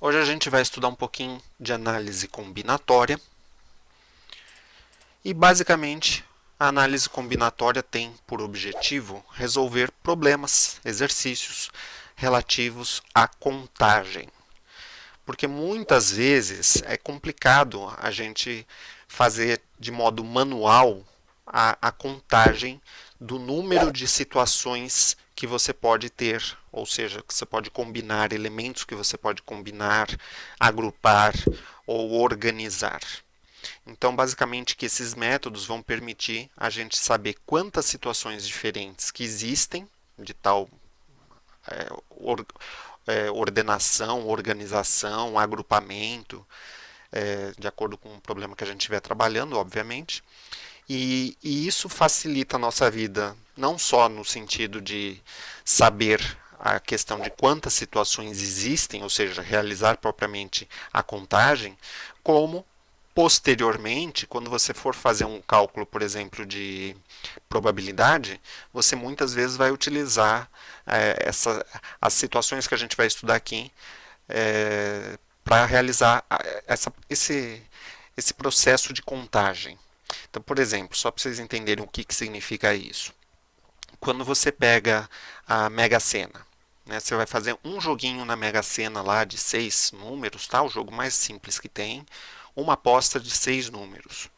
Hoje a gente vai estudar um pouquinho de análise combinatória e basicamente a análise combinatória tem por objetivo resolver problemas, exercícios relativos à contagem. Porque muitas vezes é complicado a gente fazer de modo manual a contagem do número de situações que você pode ter, ou seja, que você pode combinar, elementos que você pode combinar, agrupar ou organizar. Então, basicamente, que esses métodos vão permitir a gente saber quantas situações diferentes que existem de tal é, or, ordenação, organização, agrupamento, de acordo com o problema que a gente estiver trabalhando, obviamente. E isso facilita a nossa vida, não só no sentido de saber a questão de quantas situações existem, ou seja, realizar propriamente a contagem, como posteriormente, quando você for fazer um cálculo, por exemplo, de probabilidade, você muitas vezes vai utilizar as situações que a gente vai estudar aqui para realizar esse processo de contagem. Então, por exemplo, só para vocês entenderem o que significa isso. Quando você pega a Mega Sena, né, você vai fazer um joguinho na Mega Sena lá de 6 números, tá? O jogo mais simples que tem, uma aposta de 6 números.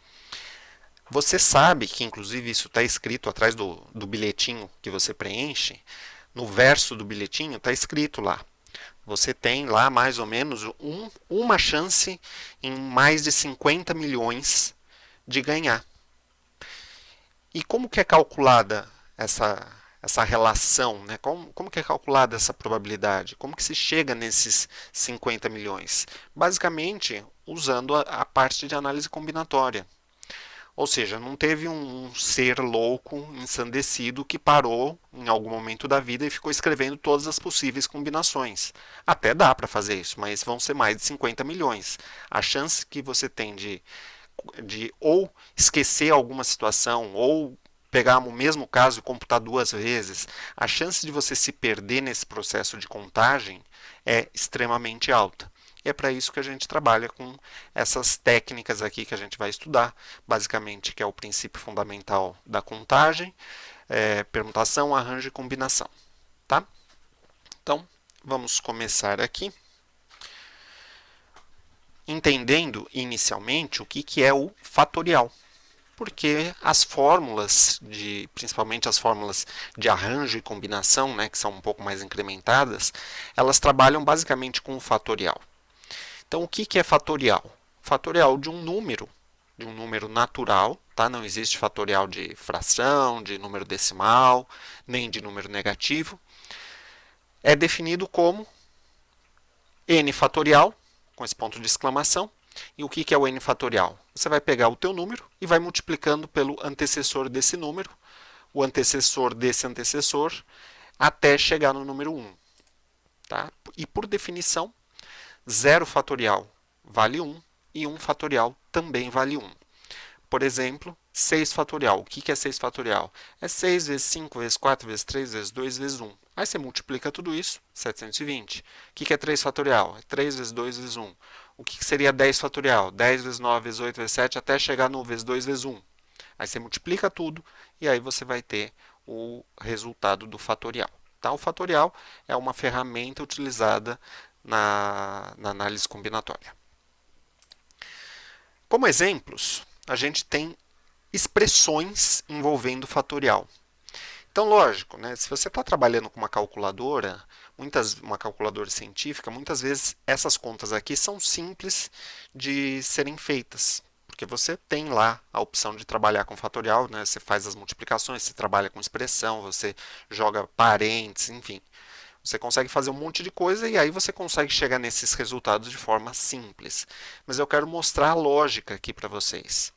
Você sabe que, inclusive, isso está escrito atrás do bilhetinho que você preenche. No verso do bilhetinho está escrito lá. Você tem lá mais ou menos uma chance em mais de 50 milhões de ganhar. E como que é calculada essa relação? Né? Como que é calculada essa probabilidade? Como que se chega nesses 50 milhões? Basicamente, usando a parte de análise combinatória. Ou seja, não teve um ser louco, ensandecido, que parou em algum momento da vida e ficou escrevendo todas as possíveis combinações. Até dá para fazer isso, mas vão ser mais de 50 milhões. A chance que você tem de ou esquecer alguma situação, ou pegar o mesmo caso e computar duas vezes, a chance de você se perder nesse processo de contagem é extremamente alta. E é para isso que a gente trabalha com essas técnicas aqui que a gente vai estudar, basicamente, que é o princípio fundamental da contagem, permutação, arranjo e combinação. Tá? Então, vamos começar aqui entendendo inicialmente o que é o fatorial. Porque as fórmulas, principalmente as fórmulas de arranjo e combinação, né, que são um pouco mais incrementadas, elas trabalham basicamente com o fatorial. Então, o que é fatorial? Fatorial de um número natural, tá? Não existe fatorial de fração, de número decimal, nem de número negativo. É definido como n fatorial, com esse ponto de exclamação. E o que é o n fatorial? Você vai pegar o teu número e vai multiplicando pelo antecessor desse número, o antecessor desse antecessor, até chegar no número 1. Tá? E por definição, 0 fatorial vale 1 e 1 fatorial também vale 1. Por exemplo, 6 fatorial. O que é 6 fatorial? É 6 vezes 5 vezes 4 vezes 3 vezes 2 vezes 1. Aí você multiplica tudo isso, 720. O que é 3 fatorial? É 3 vezes 2 vezes 1. O que seria 10 fatorial? 10 vezes 9 vezes 8 vezes 7 até chegar no vezes 2 vezes 1. Aí você multiplica tudo e aí você vai ter o resultado do fatorial. Tá? O fatorial é uma ferramenta utilizada na análise combinatória. Como exemplos, a gente tem expressões envolvendo fatorial. Então, lógico, né, se você está trabalhando com uma calculadora, uma calculadora científica, muitas vezes essas contas aqui são simples de serem feitas. Porque você tem lá a opção de trabalhar com fatorial, né, você faz as multiplicações, você trabalha com expressão, você joga parênteses, enfim. Você consegue fazer um monte de coisa e aí você consegue chegar nesses resultados de forma simples. Mas eu quero mostrar a lógica aqui para vocês.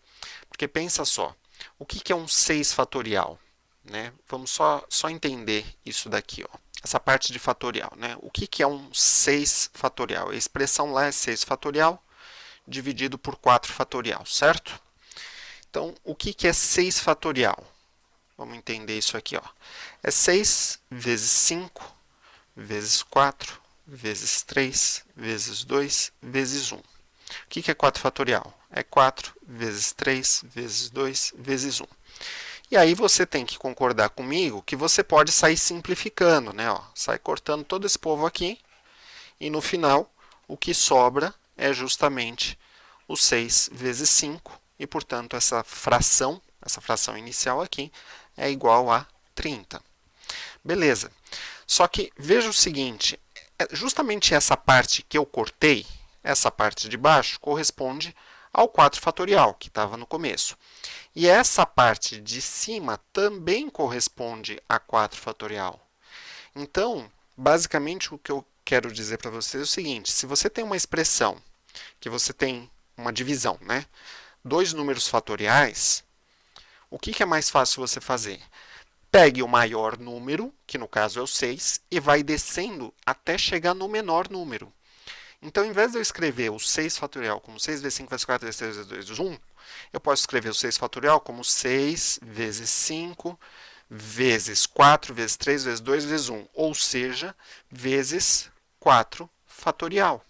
Porque pensa só, o que é um 6 fatorial? Né? Vamos só entender isso daqui. Ó. Essa parte de fatorial. Né? O que é um 6 fatorial? A expressão lá é 6 fatorial dividido por 4 fatorial, certo? Então, o que é 6 fatorial? Vamos entender isso aqui. Ó. É 6 vezes 5 vezes 4 vezes 3, vezes 2, vezes 1. O que é 4 fatorial? É 4 vezes 3, vezes 2, vezes 1. E aí você tem que concordar comigo que você pode sair simplificando, né? Ó, sai cortando todo esse povo aqui, e no final o que sobra é justamente o 6 vezes 5, e portanto essa fração inicial aqui, é igual a 30. Beleza. Só que veja o seguinte, justamente essa parte que eu cortei, essa parte de baixo, corresponde ao 4 fatorial, que estava no começo. E essa parte de cima também corresponde a 4 fatorial. Então, basicamente, o que eu quero dizer para vocês é o seguinte, se você tem uma expressão, que você tem uma divisão, né? Dois números fatoriais, o que é mais fácil você fazer? Pegue o maior número, que no caso é o 6, e vai descendo até chegar no menor número. Então, em vez de eu escrever o 6 fatorial como 6 vezes 5 vezes 4 vezes 3 vezes 2 vezes 1, eu posso escrever o 6 fatorial como 6 vezes 5 vezes 4 vezes 3 vezes 2 vezes 1, ou seja, vezes 4 fatorial.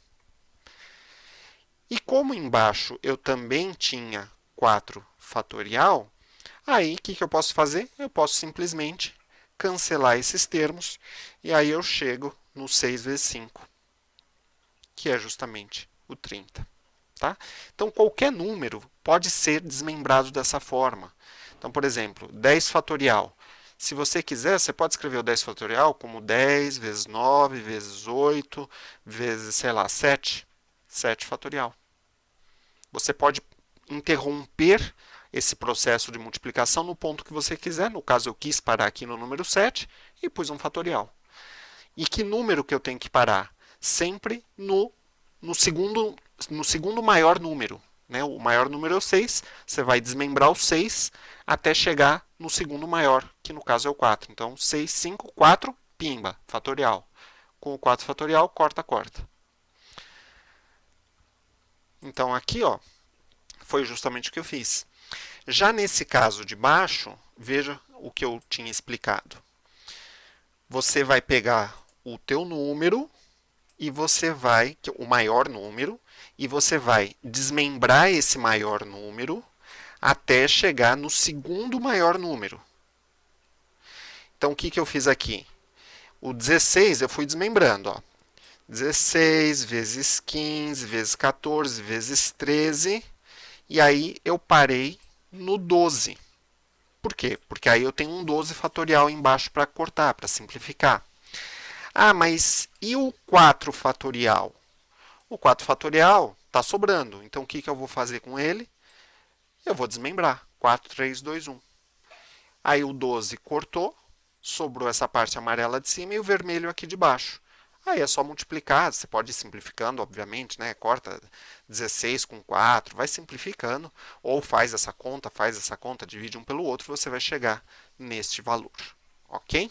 E como embaixo eu também tinha 4 fatorial, aí o que eu posso fazer? Eu posso simplesmente cancelar esses termos, e aí eu chego no 6 vezes 5, que é justamente o 30. Tá? Então, qualquer número pode ser desmembrado dessa forma. Então, por exemplo, 10 fatorial. Se você quiser, você pode escrever o 10 fatorial como 10 vezes 9 vezes 8 vezes, sei lá, 7. 7 fatorial. Você pode interromper esse processo de multiplicação no ponto que você quiser. No caso, eu quis parar aqui no número 7 e pus um fatorial. E que número que eu tenho que parar? Sempre no segundo maior número. Né? O maior número é o 6, você vai desmembrar o 6 até chegar no segundo maior, que no caso é o 4. Então, 6, 5, 4, pimba, fatorial. Com o 4 fatorial, corta, corta. Então, aqui, ó, foi justamente o que eu fiz. Já nesse caso de baixo, veja o que eu tinha explicado. Você vai pegar o teu número e você vai, o maior número, e você vai desmembrar esse maior número até chegar no segundo maior número. Então, o que eu fiz aqui? O 16 eu fui desmembrando. Ó. 16 vezes 15 vezes 14 vezes 13. E aí eu parei no 12. Por quê? Porque aí eu tenho um 12 fatorial embaixo para cortar, para simplificar. Ah, mas e o 4 fatorial? O 4 fatorial está sobrando. Então, o que eu vou fazer com ele? Eu vou desmembrar. 4, 3, 2, 1. Aí o 12 cortou, sobrou essa parte amarela de cima e o vermelho aqui de baixo. Aí é só multiplicar, você pode ir simplificando, obviamente, né? Corta 16 com 4, vai simplificando, ou faz essa conta, divide um pelo outro, você vai chegar neste valor, ok?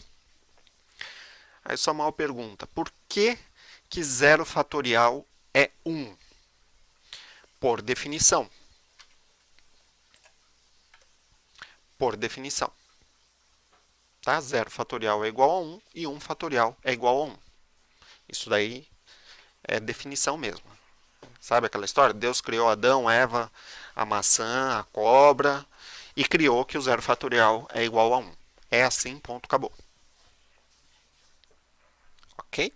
Aí só uma pergunta, por que 0 fatorial é 1? Por definição. Por definição. Tá? 0 fatorial é igual a 1 e 1 fatorial é igual a 1. Isso daí é definição mesmo. Sabe aquela história? Deus criou Adão, Eva, a maçã, a cobra e criou que o 0 fatorial é igual a 1. É assim, ponto, acabou. Ok?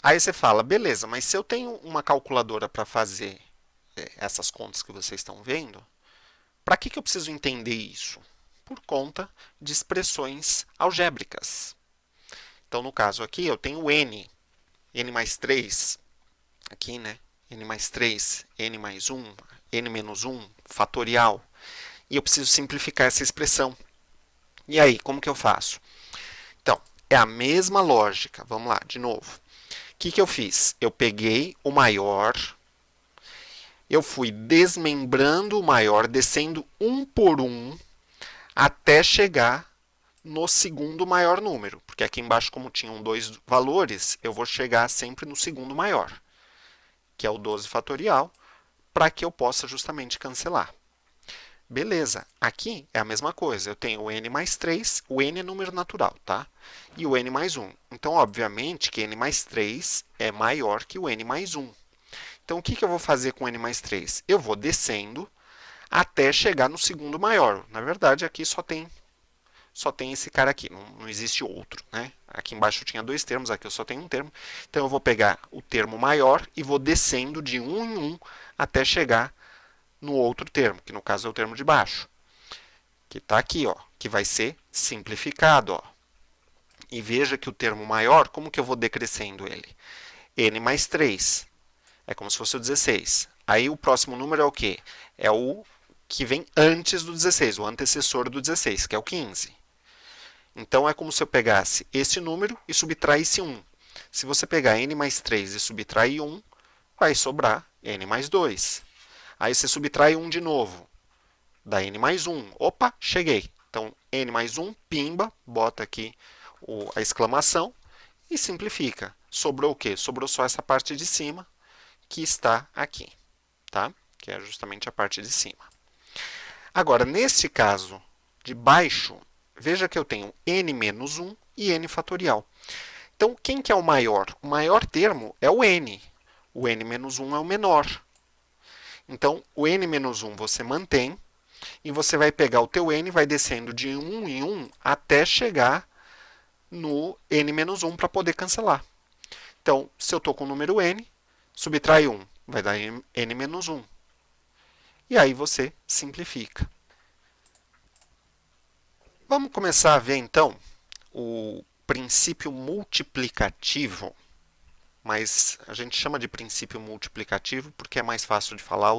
Aí você fala, beleza, mas se eu tenho uma calculadora para fazer essas contas que vocês estão vendo, para que eu preciso entender isso? Por conta de expressões algébricas. Então, no caso aqui, eu tenho n mais 3, aqui, né? n mais 3, n mais 1, n menos 1, fatorial. E eu preciso simplificar essa expressão. E aí, como que eu faço? Então, é a mesma lógica. Vamos lá, de novo. O que eu fiz? Eu peguei o maior, eu fui desmembrando o maior, descendo um por um, até chegar no segundo maior número. Porque aqui embaixo, como tinham dois valores, eu vou chegar sempre no segundo maior, que é o 12 fatorial, para que eu possa justamente cancelar. Beleza, aqui é a mesma coisa, eu tenho o n mais 3, o n é número natural, tá? E o n mais 1. Então, obviamente, que n mais 3 é maior que o n mais 1. Então, o que eu vou fazer com n mais 3? Eu vou descendo até chegar no segundo maior. Na verdade, aqui só tem esse cara aqui, não existe outro, né? Aqui embaixo eu tinha dois termos, aqui eu só tenho um termo. Então, eu vou pegar o termo maior e vou descendo de um em um até chegar no outro termo, que no caso é o termo de baixo, que está aqui, ó, que vai ser simplificado. Ó. E veja que o termo maior, como que eu vou decrescendo ele? N mais 3. É como se fosse o 16. Aí o próximo número é o quê? É o que vem antes do 16, o antecessor do 16, que é o 15. Então é como se eu pegasse esse número e subtraísse 1. Se você pegar n mais 3 e subtrair 1, vai sobrar n mais 2. Aí você subtrai 1 de novo, dá n mais 1. Opa, cheguei. Então, n mais 1, pimba, bota aqui a exclamação e simplifica. Sobrou o quê? Sobrou só essa parte de cima que está aqui, tá? Que é justamente a parte de cima. Agora, nesse caso de baixo, veja que eu tenho n menos 1 e n fatorial. Então, quem que é o maior? O maior termo é o n. O n menos 1 é o menor. Então, o n menos 1 você mantém, e você vai pegar o teu n, vai descendo de 1 em 1 até chegar no n menos 1 para poder cancelar. Então, se eu estou com o número n, subtrai 1, vai dar n menos 1. E aí você simplifica. Vamos começar a ver, então, o princípio multiplicativo, mas a gente chama de princípio multiplicativo porque é mais fácil de falar,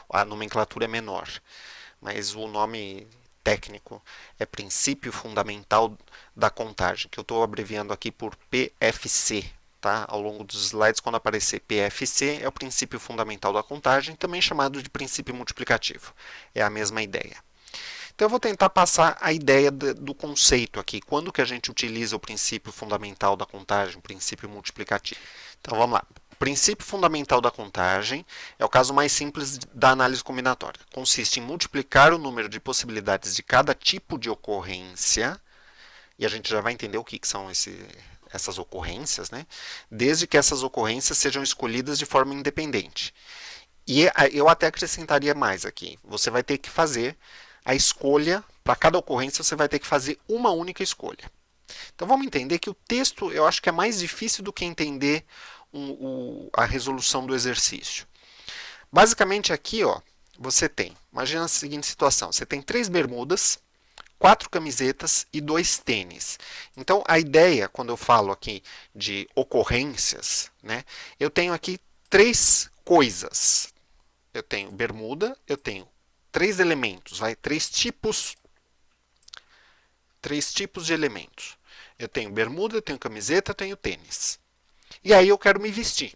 a nomenclatura é menor. Mas o nome técnico é princípio fundamental da contagem, que eu estou abreviando aqui por PFC. Tá? Ao longo dos slides, quando aparecer PFC, é o princípio fundamental da contagem, também chamado de princípio multiplicativo. É a mesma ideia. Então, eu vou tentar passar a ideia do conceito aqui. Quando que a gente utiliza o princípio fundamental da contagem, o princípio multiplicativo? Então, vamos lá. O princípio fundamental da contagem é o caso mais simples da análise combinatória. Consiste em multiplicar o número de possibilidades de cada tipo de ocorrência, e a gente já vai entender o que são essas ocorrências, né? Desde que essas ocorrências sejam escolhidas de forma independente. E eu até acrescentaria mais aqui. Você vai ter que fazer a escolha, para cada ocorrência você vai ter que fazer uma única escolha. Então vamos entender que o texto eu acho que é mais difícil do que entender a resolução do exercício. Basicamente aqui, ó, você tem, imagina a seguinte situação, você tem 3 bermudas, 4 camisetas e 2 tênis. Então a ideia, quando eu falo aqui de ocorrências, né, eu tenho aqui 3 coisas. Eu tenho bermuda, eu tenho 3 elementos, vai, 3 tipos de elementos. Eu tenho bermuda, eu tenho camiseta, eu tenho tênis. E aí eu quero me vestir,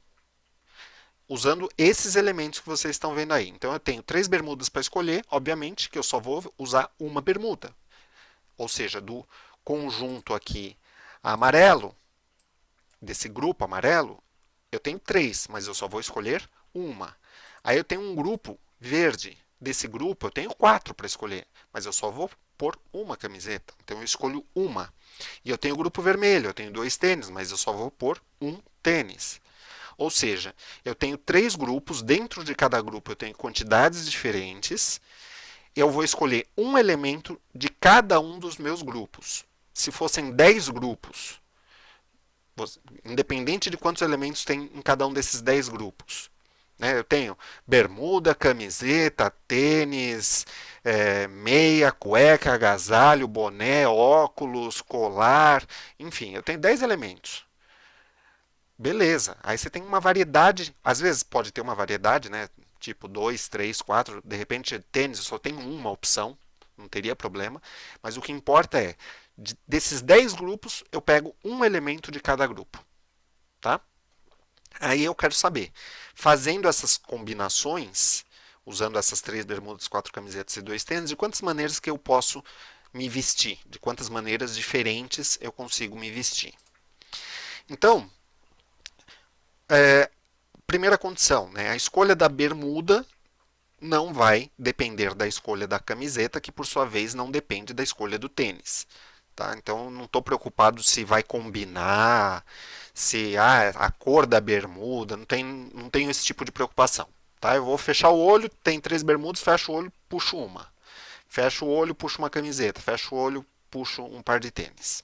usando esses elementos que vocês estão vendo aí. Então eu tenho 3 bermudas para escolher, obviamente que eu só vou usar uma bermuda. Ou seja, do conjunto aqui amarelo, desse grupo amarelo, eu tenho 3, mas eu só vou escolher uma. Aí eu tenho um grupo verde, desse grupo eu tenho 4 para escolher, mas eu só vou pôr uma camiseta, então eu escolho uma. E eu tenho o grupo vermelho, eu tenho 2 tênis, mas eu só vou pôr um tênis. Ou seja, eu tenho 3 grupos, dentro de cada grupo eu tenho quantidades diferentes, eu vou escolher um elemento de cada um dos meus grupos. Se fossem 10 grupos, independente de quantos elementos tem em cada um desses 10 grupos, né? Eu tenho bermuda, camiseta, tênis, meia, cueca, agasalho, boné, óculos, colar, enfim, eu tenho 10 elementos. Beleza, aí você tem uma variedade, às vezes pode ter uma variedade, né? Tipo 2, 3, 4, de repente tênis só tem uma opção, não teria problema, mas o que importa é, desses 10 grupos, eu pego um elemento de cada grupo, tá? Aí eu quero saber, fazendo essas combinações, usando essas 3 bermudas, 4 camisetas e 2 tênis, de quantas maneiras que eu posso me vestir, de quantas maneiras diferentes eu consigo me vestir. Então, primeira condição, né, a escolha da bermuda não vai depender da escolha da camiseta, que por sua vez não depende da escolha do tênis. Tá? Então não estou preocupado se vai combinar, se a cor da bermuda, não tenho esse tipo de preocupação. Tá? Eu vou fechar o olho, tem 3 bermudas, fecho o olho, puxo uma. Fecho o olho, puxo uma camiseta. Fecho o olho, puxo um par de tênis.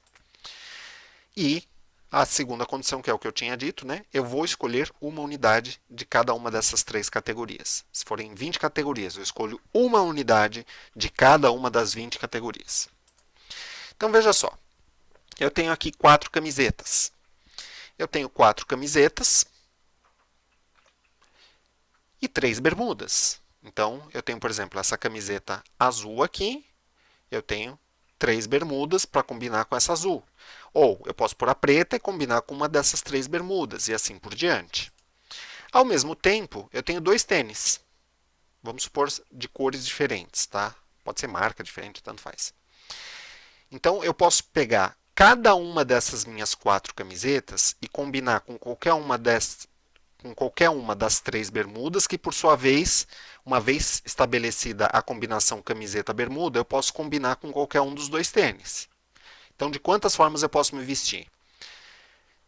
E a segunda condição, que é o que eu tinha dito, né? Eu vou escolher uma unidade de cada uma dessas 3 categorias. Se forem 20 categorias, eu escolho uma unidade de cada uma das 20 categorias. Então veja só, eu tenho aqui 4 camisetas. Eu tenho 4 camisetas e 3 bermudas. Então eu tenho, por exemplo, essa camiseta azul aqui, eu tenho 3 bermudas para combinar com essa azul. Ou eu posso pôr a preta e combinar com uma dessas 3 bermudas, e assim por diante. Ao mesmo tempo, eu tenho 2 tênis. Vamos supor de cores diferentes, tá? Pode ser marca diferente, tanto faz. Então eu posso pegar cada uma dessas minhas 4 camisetas e combinar com qualquer uma das 3 bermudas, que por sua vez, uma vez estabelecida a combinação camiseta-bermuda, eu posso combinar com qualquer um dos 2 tênis. Então, de quantas formas eu posso me vestir?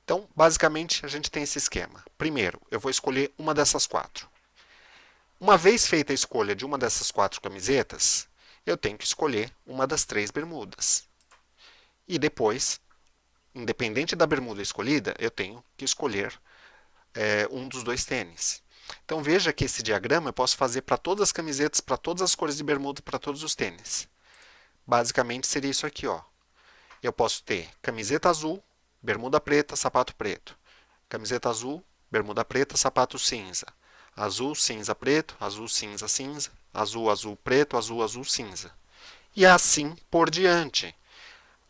Então, basicamente, a gente tem esse esquema. Primeiro, eu vou escolher uma dessas 4. Uma vez feita a escolha de uma dessas 4 camisetas, eu tenho que escolher uma das 3 bermudas. E depois, independente da bermuda escolhida, eu tenho que escolher um dos 2 tênis. Então veja que esse diagrama eu posso fazer para todas as camisetas, para todas as cores de bermuda, para todos os tênis. Basicamente seria isso aqui, ó. Eu posso ter camiseta azul, bermuda preta, sapato preto. Camiseta azul, bermuda preta, sapato cinza. Azul, cinza, preto, azul, cinza, cinza. Azul, azul, preto, azul, azul, cinza. E assim por diante.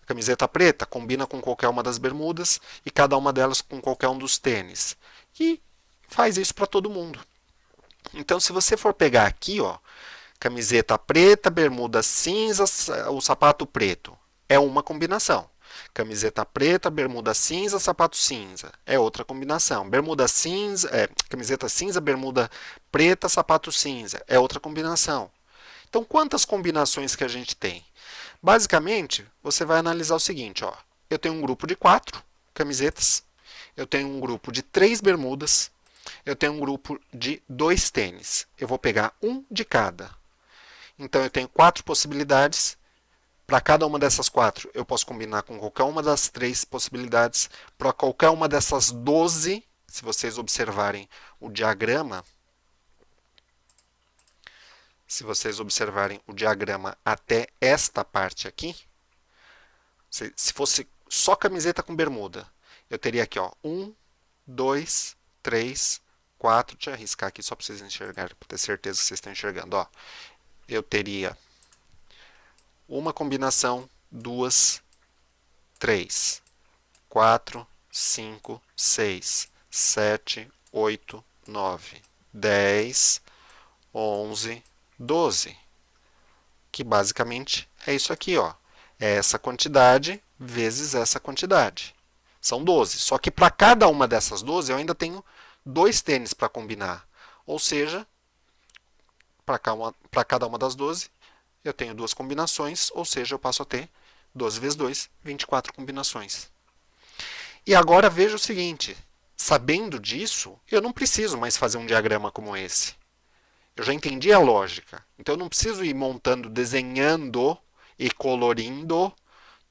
Camiseta preta combina com qualquer uma das bermudas e cada uma delas com qualquer um dos tênis. E faz isso para todo mundo. Então, se você for pegar aqui, ó, camiseta preta, bermuda cinza, o sapato preto, é uma combinação. Camiseta preta, bermuda cinza, sapato cinza, é outra combinação. Bermuda cinza, camiseta cinza, bermuda preta, sapato cinza, é outra combinação. Então, quantas combinações que a gente tem? Basicamente, você vai analisar o seguinte, ó. Eu tenho um grupo de 4 camisetas, eu tenho um grupo de 3 bermudas, eu tenho um grupo de 2 tênis. Eu vou pegar um de cada. Então, eu tenho 4 possibilidades. Para cada uma dessas 4, eu posso combinar com qualquer uma das 3 possibilidades. Para qualquer uma dessas 12, se vocês observarem o diagrama, até esta parte aqui, se fosse só camiseta com bermuda, eu teria aqui, ó, 1, 2, 3, 4. Deixa eu arriscar aqui só para vocês enxergarem, para ter certeza que vocês estão enxergando. Ó, eu teria uma combinação, 2, 3, 4, 5, 6, 7, 8, 9, 10, 11, 12. Que basicamente é isso aqui, ó. É essa quantidade vezes essa quantidade. São 12. Só que para cada uma dessas 12 eu ainda tenho 2 tênis para combinar. Ou seja, para cada uma das 12 eu tenho 2 combinações, ou seja, eu passo a ter 12 vezes 2, 24 combinações. E agora veja o seguinte, sabendo disso, eu não preciso mais fazer um diagrama como esse. Eu já entendi a lógica. Então eu não preciso ir montando, desenhando e colorindo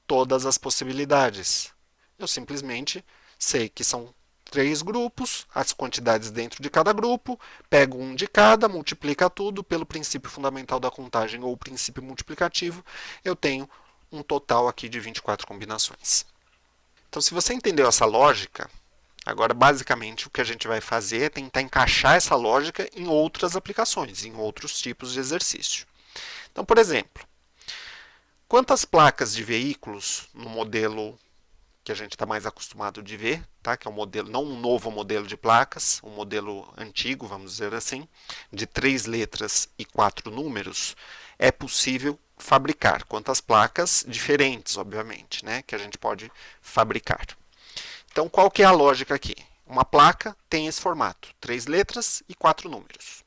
todas as possibilidades. Eu simplesmente sei que são 3 grupos, as quantidades dentro de cada grupo, pego um de cada, multiplica tudo pelo princípio fundamental da contagem ou princípio multiplicativo, eu tenho um total aqui de 24 combinações. Então, se você entendeu essa lógica, agora basicamente o que a gente vai fazer é tentar encaixar essa lógica em outras aplicações, em outros tipos de exercício. Então, por exemplo, quantas placas de veículos no modelo que a gente está mais acostumado de ver, tá? Que é um modelo, não um novo modelo de placas, um modelo antigo, vamos dizer assim, de 3 letras e 4 números, é possível fabricar. Quantas placas diferentes, obviamente, né? Que a gente pode fabricar. Então, qual que é a lógica aqui? Uma placa tem esse formato, 3 letras e 4 números.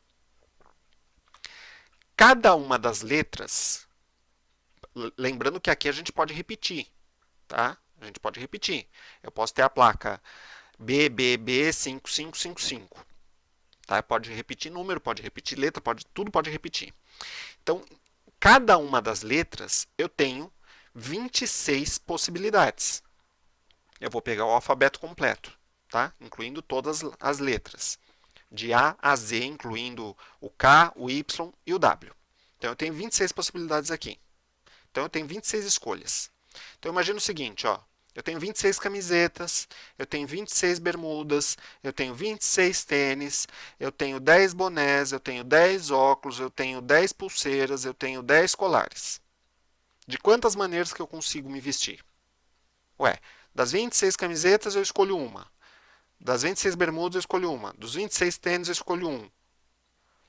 Cada uma das letras, lembrando que aqui a gente pode repetir, tá? A gente pode repetir. Eu posso ter a placa BBB5555. Tá? Pode repetir número, pode repetir letra, tudo pode repetir. Então, cada uma das letras eu tenho 26 possibilidades. Eu vou pegar o alfabeto completo, tá? Incluindo todas as letras. De A a Z, incluindo o K, o Y e o W. Então, eu tenho 26 possibilidades aqui. Então, eu tenho 26 escolhas. Então, imagina o seguinte, ó. Eu tenho 26 camisetas, eu tenho 26 bermudas, eu tenho 26 tênis, eu tenho 10 bonés, eu tenho 10 óculos, eu tenho 10 pulseiras, eu tenho 10 colares. De quantas maneiras que eu consigo me vestir? Ué, das 26 camisetas eu escolho uma. Das 26 bermudas eu escolho uma. Dos 26 tênis eu escolho um.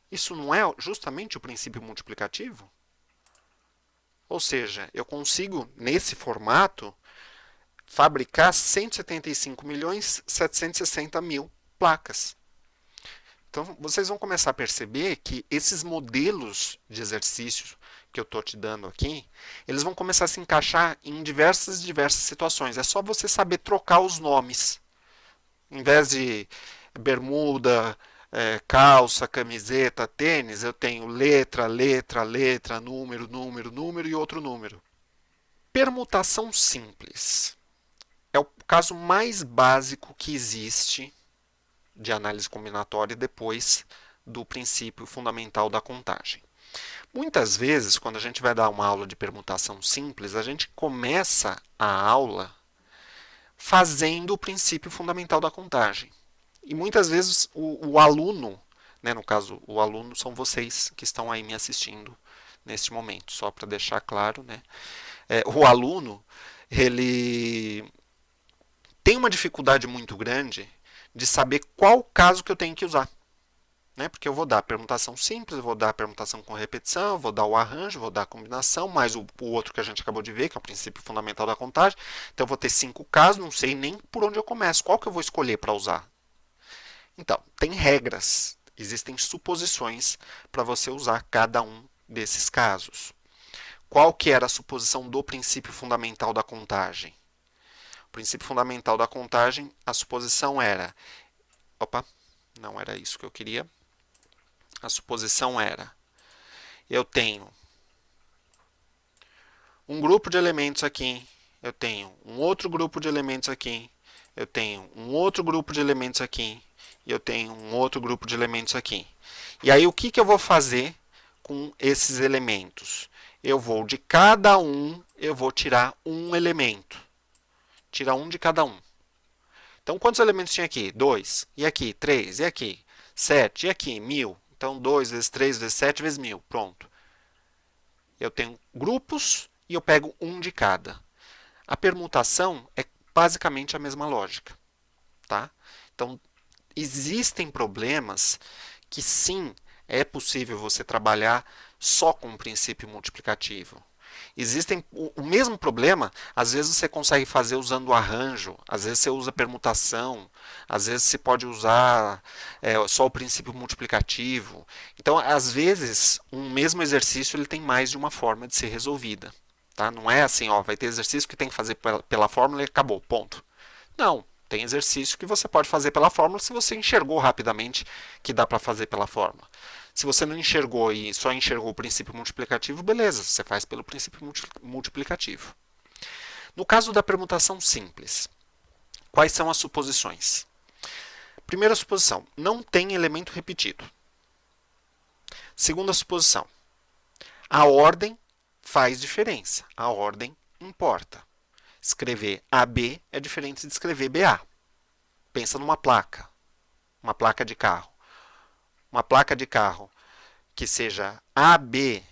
Isso não é justamente o princípio multiplicativo? Ou seja, eu consigo, nesse formato, fabricar 175.760.000 placas. Então, vocês vão começar a perceber que esses modelos de exercícios que eu estou te dando aqui, eles vão começar a se encaixar em diversas situações. É só você saber trocar os nomes. Em vez de bermuda, calça, camiseta, tênis, eu tenho letra, letra, letra, número, número, número e outro número. Permutação simples é o caso mais básico que existe de análise combinatória depois do princípio fundamental da contagem. Muitas vezes, quando a gente vai dar uma aula de permutação simples, a gente começa a aula fazendo o princípio fundamental da contagem. E muitas vezes o aluno, né, no caso, o aluno são vocês que estão aí me assistindo neste momento, só para deixar claro, né? O aluno, ele tem uma dificuldade muito grande de saber qual caso que eu tenho que usar. Né? Porque eu vou dar a permutação simples, eu vou dar a permutação com repetição, eu vou dar o arranjo, vou dar a combinação, mais o outro que a gente acabou de ver, que é o princípio fundamental da contagem. Então eu vou ter 5 casos, não sei nem por onde eu começo, qual que eu vou escolher para usar. Então, tem regras, existem suposições para você usar cada um desses casos. Qual que era a suposição do princípio fundamental da contagem? O princípio fundamental da contagem, a suposição era... Opa, não era isso que eu queria. A suposição era: eu tenho um grupo de elementos aqui, eu tenho um outro grupo de elementos aqui, eu tenho um outro grupo de elementos aqui, e eu tenho um outro grupo de elementos aqui. E aí o que, que eu vou fazer com esses elementos? Eu vou de cada um, eu vou tirar um elemento. Tirar um de cada um. Então, quantos elementos tinha aqui? 2. E aqui? 3. E aqui? 7. E aqui? 1000. Então, 2 vezes 3 vezes 7 vezes 1000. Pronto. Eu tenho grupos e eu pego um de cada. A permutação é basicamente a mesma lógica. Tá? Então, existem problemas que sim, é possível você trabalhar só com o princípio multiplicativo. Existem o mesmo problema, às vezes você consegue fazer usando o arranjo, às vezes você usa permutação, às vezes você pode usar só o princípio multiplicativo. Então, às vezes, um mesmo exercício ele tem mais de uma forma de ser resolvida. Tá? Não é assim, ó, vai ter exercício que tem que fazer pela fórmula e acabou, ponto. Não, tem exercício que você pode fazer pela fórmula se você enxergou rapidamente que dá para fazer pela fórmula. Se você não enxergou e só enxergou o princípio multiplicativo, beleza, você faz pelo princípio multiplicativo. No caso da permutação simples, quais são as suposições? Primeira suposição, não tem elemento repetido. Segunda suposição, a ordem faz diferença, a ordem importa. Escrever AB é diferente de escrever BA. Pensa numa placa de carro. Uma placa de carro que seja ABC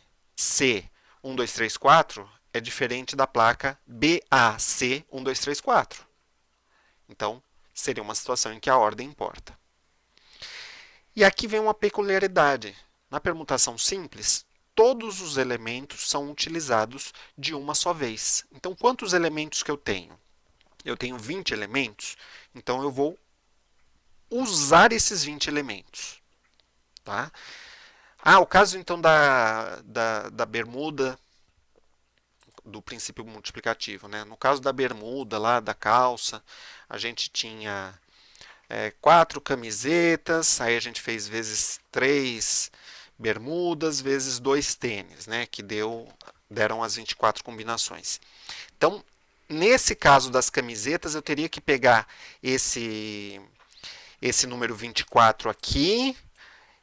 1234 é diferente da placa BAC 1234. Então, seria uma situação em que a ordem importa. E aqui vem uma peculiaridade. Na permutação simples, todos os elementos são utilizados de uma só vez. Então, quantos elementos que eu tenho? Eu tenho 20 elementos, então eu vou usar esses 20 elementos. Tá? O caso então da bermuda, do princípio multiplicativo, né? No caso da bermuda lá, da calça, a gente tinha 4 camisetas, aí a gente fez vezes 3 bermudas, vezes 2 tênis, né? Que deram as 24 combinações. Então, nesse caso das camisetas, eu teria que pegar esse número 24 aqui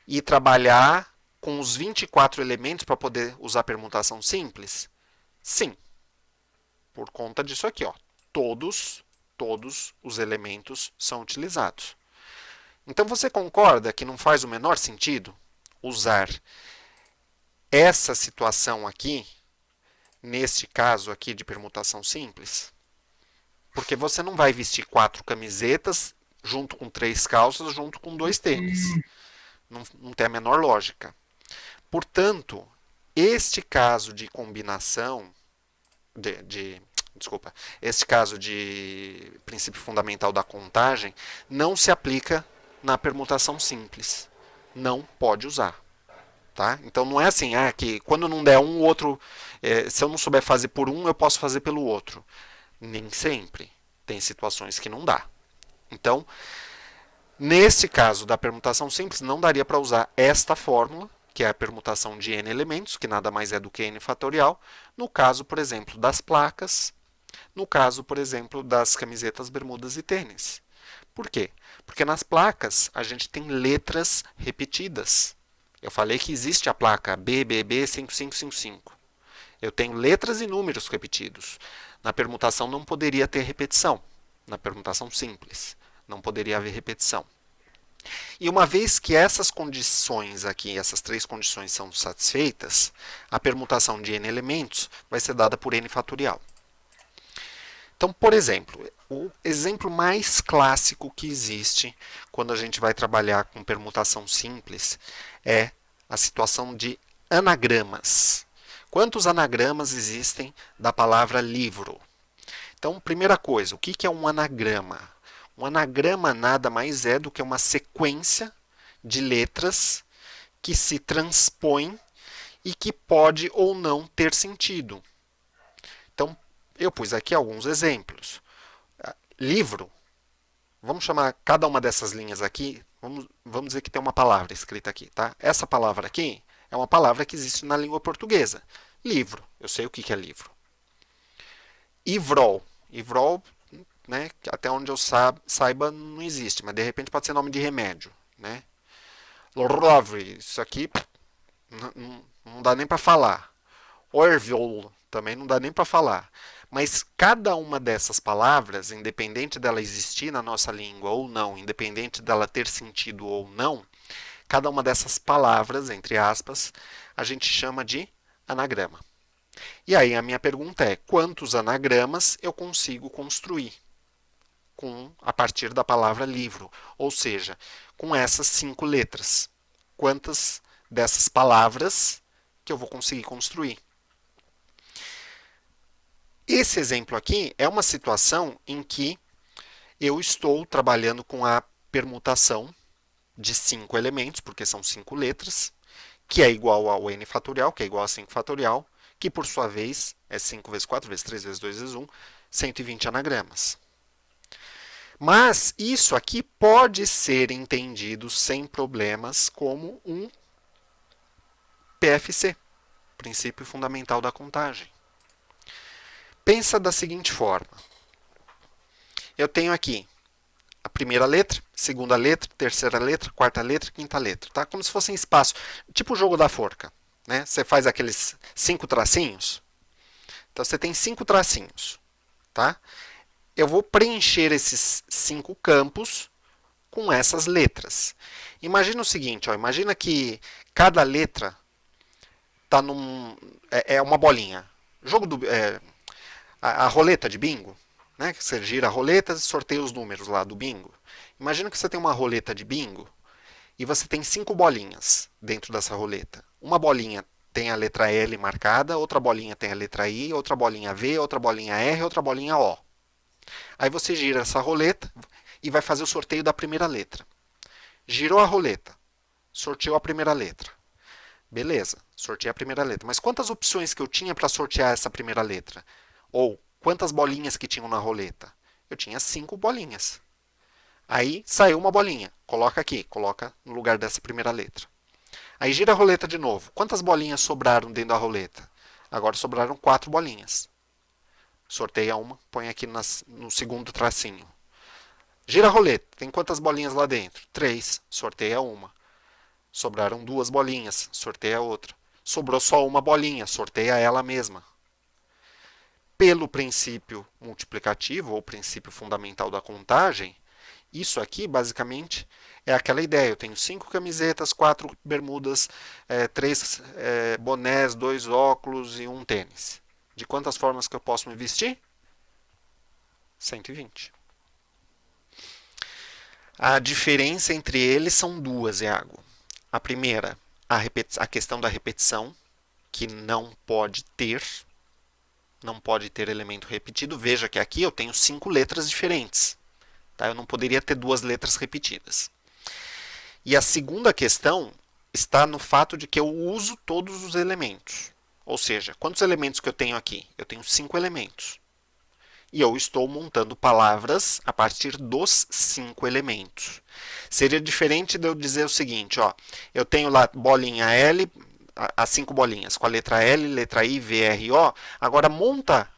e trabalhar com os 24 elementos para poder usar a permutação simples? Sim, por conta disso aqui, ó. Todos os elementos são utilizados. Então você concorda que não faz o menor sentido usar essa situação aqui, neste caso aqui de permutação simples? Porque você não vai vestir 4 camisetas junto com 3 calças, junto com 2 tênis. Não tem a menor lógica. Portanto, este caso de combinação, desculpa, este caso de princípio fundamental da contagem não se aplica na permutação simples. Não pode usar. Tá? Então não é assim, que quando não der um, o outro, se eu não souber fazer por um, eu posso fazer pelo outro. Nem sempre. Tem situações que não dá. Então, nesse caso da permutação simples, não daria para usar esta fórmula, que é a permutação de n elementos, que nada mais é do que n fatorial, no caso, por exemplo, das placas, no caso, por exemplo, das camisetas, bermudas e tênis. Por quê? Porque nas placas a gente tem letras repetidas. Eu falei que existe a placa BBB 5555. Eu tenho letras e números repetidos. Na permutação não poderia ter repetição. Na permutação simples, não poderia haver repetição. E uma vez que essas condições aqui, essas 3 condições são satisfeitas, a permutação de n elementos vai ser dada por n fatorial. Então, por exemplo, o exemplo mais clássico que existe quando a gente vai trabalhar com permutação simples é a situação de anagramas. Quantos anagramas existem da palavra livro? Então, primeira coisa, o que é um anagrama? Um anagrama nada mais é do que uma sequência de letras que se transpõem e que pode ou não ter sentido. Então, eu pus aqui alguns exemplos. Livro, vamos chamar cada uma dessas linhas aqui, vamos dizer que tem uma palavra escrita aqui, tá? Essa palavra aqui é uma palavra que existe na língua portuguesa. Livro, eu sei o que é livro. Ivrol, né, até onde eu saiba não existe, mas de repente pode ser nome de remédio, né? Lovre, isso aqui não dá nem para falar. Orville, também não dá nem para falar. Mas cada uma dessas palavras, independente dela existir na nossa língua ou não, independente dela ter sentido ou não, cada uma dessas palavras, entre aspas, a gente chama de anagrama. E aí a minha pergunta é: quantos anagramas eu consigo construir a partir da palavra livro? Ou seja, com essas 5 letras. Quantas dessas palavras que eu vou conseguir construir? Esse exemplo aqui é uma situação em que eu estou trabalhando com a permutação de 5 elementos, porque são 5 letras, que é igual ao n fatorial, que é igual a 5 fatorial, que por sua vez é 5 vezes 4 vezes 3 vezes 2 vezes 1, 120 anagramas. Mas isso aqui pode ser entendido sem problemas como um PFC, princípio fundamental da contagem. Pensa da seguinte forma. Eu tenho aqui a primeira letra, segunda letra, terceira letra, quarta letra, quinta letra, tá? Como se fosse em espaço, tipo o jogo da forca, né? Você faz aqueles 5 tracinhos. Então você tem 5 tracinhos, tá? Eu vou preencher esses 5 campos com essas letras. Imagina o seguinte, ó, imagina que cada letra tá é uma bolinha. Jogo a roleta de bingo, né? Você gira a roleta e sorteia os números lá do bingo. Imagina que você tem uma roleta de bingo e você tem 5 bolinhas dentro dessa roleta. Uma bolinha tem a letra L marcada, outra bolinha tem a letra I, outra bolinha V, outra bolinha R, outra bolinha O. Aí você gira essa roleta e vai fazer o sorteio da primeira letra. Girou a roleta, sorteou a primeira letra. Beleza, sorteei a primeira letra. Mas quantas opções que eu tinha para sortear essa primeira letra? Ou quantas bolinhas que tinham na roleta? Eu tinha 5 bolinhas. Aí saiu uma bolinha. Coloca aqui, coloca no lugar dessa primeira letra. Aí gira a roleta de novo. Quantas bolinhas sobraram dentro da roleta? Agora sobraram 4 bolinhas. Sorteia uma, põe aqui no segundo tracinho. Gira a roleta. Tem quantas bolinhas lá dentro? 3. Sorteia uma. Sobraram 2 bolinhas. Sorteia outra. Sobrou só uma bolinha. Sorteia ela mesma. Pelo princípio multiplicativo, ou princípio fundamental da contagem, isso aqui, basicamente, é aquela ideia. Eu tenho 5 camisetas, 4 bermudas, 3 bonés, 2 óculos e um tênis. De quantas formas que eu posso me vestir? 120. A diferença entre eles são duas, Iago. A primeira, a questão da repetição, que não pode ter elemento repetido. Veja que aqui eu tenho 5 letras diferentes. Tá? Eu não poderia ter 2 letras repetidas. E a segunda questão está no fato de que eu uso todos os elementos. Ou seja, quantos elementos que eu tenho aqui? Eu tenho 5 elementos. E eu estou montando palavras a partir dos 5 elementos. Seria diferente de eu dizer o seguinte, ó, eu tenho lá bolinha L, as 5 bolinhas, com a letra L, letra I, V, R, O. Agora monta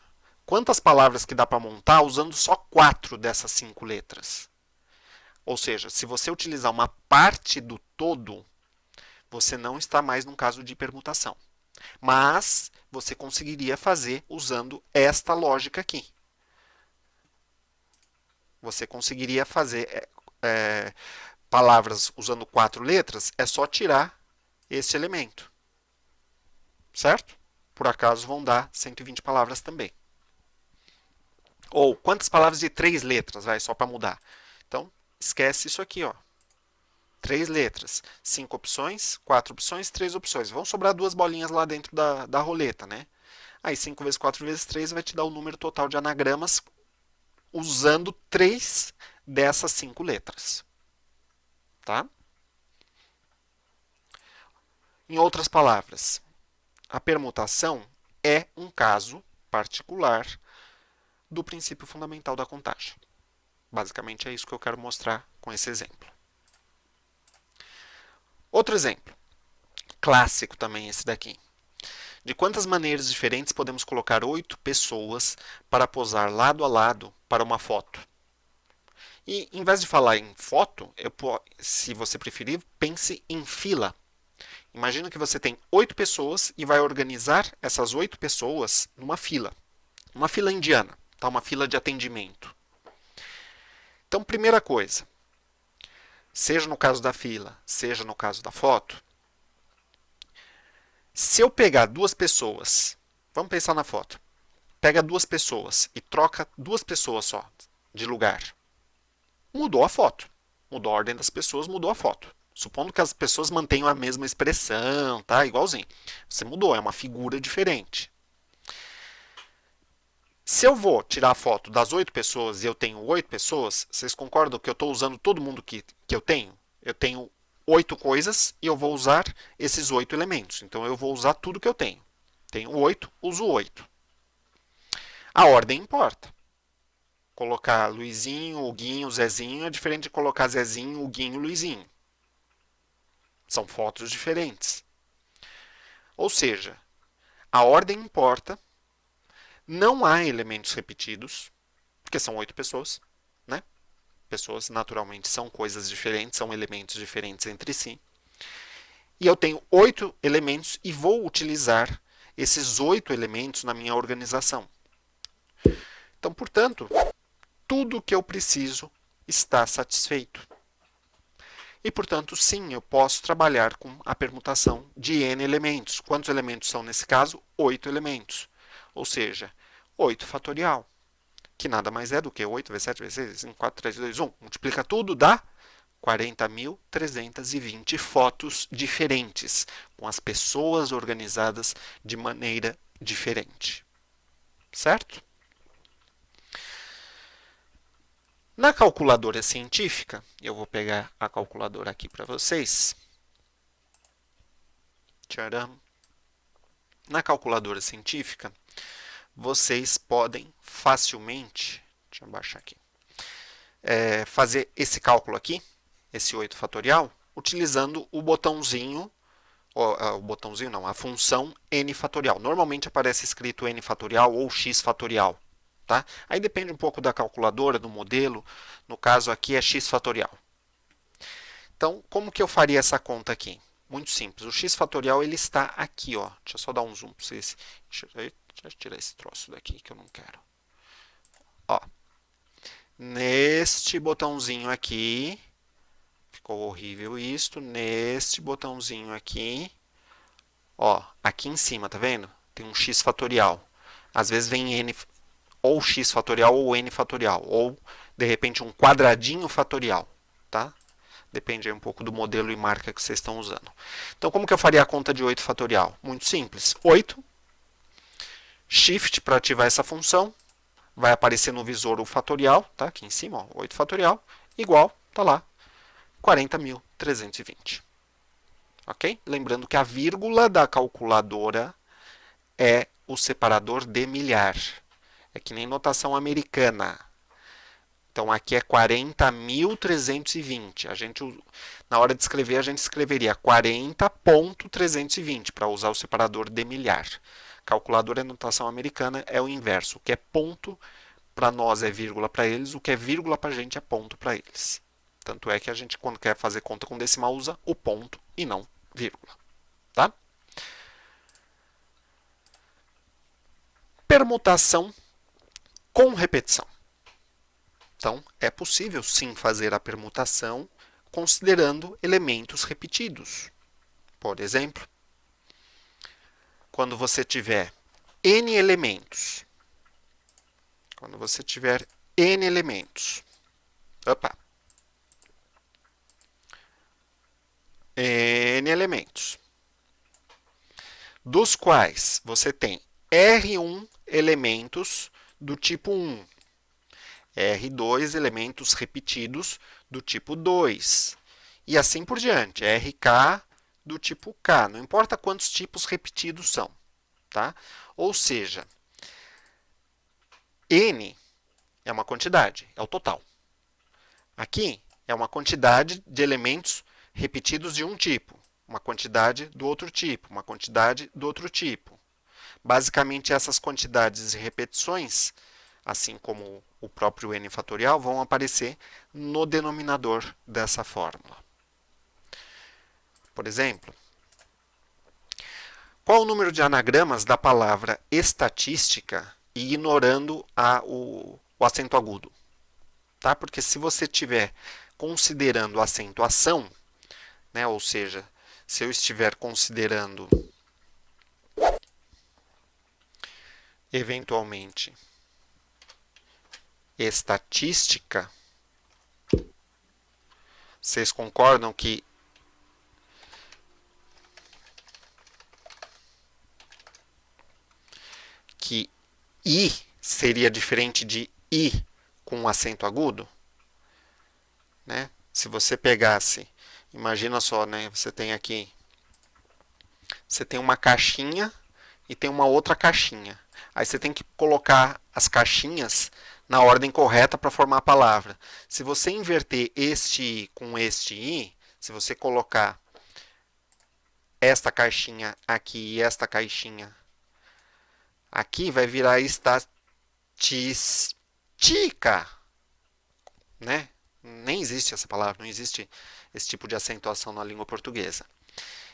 quantas palavras que dá para montar usando só 4 dessas 5 letras. Ou seja, se você utilizar uma parte do todo, você não está mais num caso de permutação. Mas você conseguiria fazer usando esta lógica aqui. Você conseguiria fazer palavras usando 4 letras, é só tirar este elemento. Certo? Por acaso vão dar 120 palavras também. Ou quantas palavras de 3 letras, vai, só para mudar. Então, esquece isso aqui, ó. 3 letras, 5 opções, 4 opções, 3 opções. Vão sobrar 2 bolinhas lá dentro da roleta, né? Aí 5 vezes 4 vezes 3 vai te dar o número total de anagramas usando 3 dessas 5 letras. Tá? Em outras palavras, a permutação é um caso particular do princípio fundamental da contagem. Basicamente é isso que eu quero mostrar com esse exemplo. Outro exemplo, clássico também esse daqui. De quantas maneiras diferentes podemos colocar 8 pessoas para posar lado a lado para uma foto? E em vez de falar em foto, se você preferir, pense em fila. Imagina que você tem 8 pessoas e vai organizar essas 8 pessoas numa fila. Uma fila indiana, tá? Uma fila de atendimento. Então, primeira coisa, seja no caso da fila, seja no caso da foto, se eu pegar 2 pessoas, vamos pensar na foto, pega 2 pessoas e troca 2 pessoas só de lugar, mudou a foto. Mudou a ordem das pessoas, mudou a foto. Supondo que as pessoas mantenham a mesma expressão, tá? Igualzinho. Você mudou, é uma figura diferente. Se eu vou tirar a foto das 8 pessoas e eu tenho 8 pessoas, vocês concordam que eu estou usando todo mundo que eu tenho? Eu tenho 8 coisas e eu vou usar esses 8 elementos. Então eu vou usar tudo que eu tenho. Tenho 8, uso 8. A ordem importa. Colocar Luizinho, Huguinho, Zezinho é diferente de colocar Zezinho, Huguinho, Luizinho. São fotos diferentes. Ou seja, a ordem importa, não há elementos repetidos, porque são 8 pessoas, né? Pessoas naturalmente são coisas diferentes, são elementos diferentes entre si. E eu tenho 8 elementos e vou utilizar esses 8 elementos na minha organização. Então, portanto, tudo que eu preciso está satisfeito. E, portanto, sim, eu posso trabalhar com a permutação de n elementos. Quantos elementos são nesse caso? 8 elementos. Ou seja, 8 fatorial, que nada mais é do que 8 vezes 7 vezes 6, 5, 4, 3, 2, 1. Multiplica tudo, dá 40.320 fotos diferentes, com as pessoas organizadas de maneira diferente. Certo? Na calculadora científica, eu vou pegar a calculadora aqui para vocês. Tcharam. Na calculadora científica, vocês podem facilmente, deixa eu baixar aqui, fazer esse cálculo aqui, esse 8 fatorial, utilizando o botãozinho, a função n fatorial. Normalmente aparece escrito n fatorial ou x fatorial. Tá? Aí depende um pouco da calculadora, do modelo, no caso aqui é x fatorial. Então, como que eu faria essa conta aqui? Muito simples, o x fatorial ele está aqui, ó. Deixa eu só dar um zoom para vocês. Deixa eu tirar esse troço daqui que eu não quero. Ó, neste botãozinho aqui, ficou horrível isto, neste botãozinho aqui, ó, aqui em cima, tá vendo? Tem um x fatorial. Às vezes vem n, ou x fatorial ou n fatorial, ou de repente um quadradinho fatorial, tá? Depende aí um pouco do modelo e marca que vocês estão usando. Então, como que eu faria a conta de 8 fatorial? Muito simples. 8, Shift para ativar essa função, vai aparecer no visor o fatorial, tá? Aqui em cima, ó, 8 fatorial, igual, tá lá, 40.320. Ok? Lembrando que a vírgula da calculadora é o separador de milhar. É que nem notação americana. Então, aqui é 40.320. Na hora de escrever, a gente escreveria 40.320 para usar o separador de milhar. Calculadora é notação americana, é o inverso. O que é ponto para nós é vírgula para eles, o que é vírgula para a gente é ponto para eles. Tanto é que a gente, quando quer fazer conta com decimal, usa o ponto e não vírgula. Tá? Permutação com repetição. Então, é possível sim fazer a permutação considerando elementos repetidos. Por exemplo, quando você tiver n elementos, dos quais você tem R1 elementos do tipo 1, R2 elementos repetidos do tipo 2, e assim por diante, RK do tipo K, não importa quantos tipos repetidos são. Tá? Ou seja, N é uma quantidade, é o total. Aqui é uma quantidade de elementos repetidos de um tipo, uma quantidade do outro tipo, uma quantidade do outro tipo. Basicamente, essas quantidades e repetições, assim como o próprio n fatorial, vão aparecer no denominador dessa fórmula. Por exemplo, qual o número de anagramas da palavra estatística ignorando o acento agudo? Tá? Porque se você estiver considerando a acentuação, né, ou seja, se eu estiver considerando eventualmente estatística, vocês concordam que I seria diferente de I com acento agudo? Né? Se você pegasse, imagina só, né? Você tem uma caixinha e tem uma outra caixinha. Aí você tem que colocar as caixinhas na ordem correta para formar a palavra. Se você inverter este I com este I, se você colocar esta caixinha aqui e esta caixinha aqui, vai virar estatística, né? Nem existe essa palavra, não existe esse tipo de acentuação na língua portuguesa.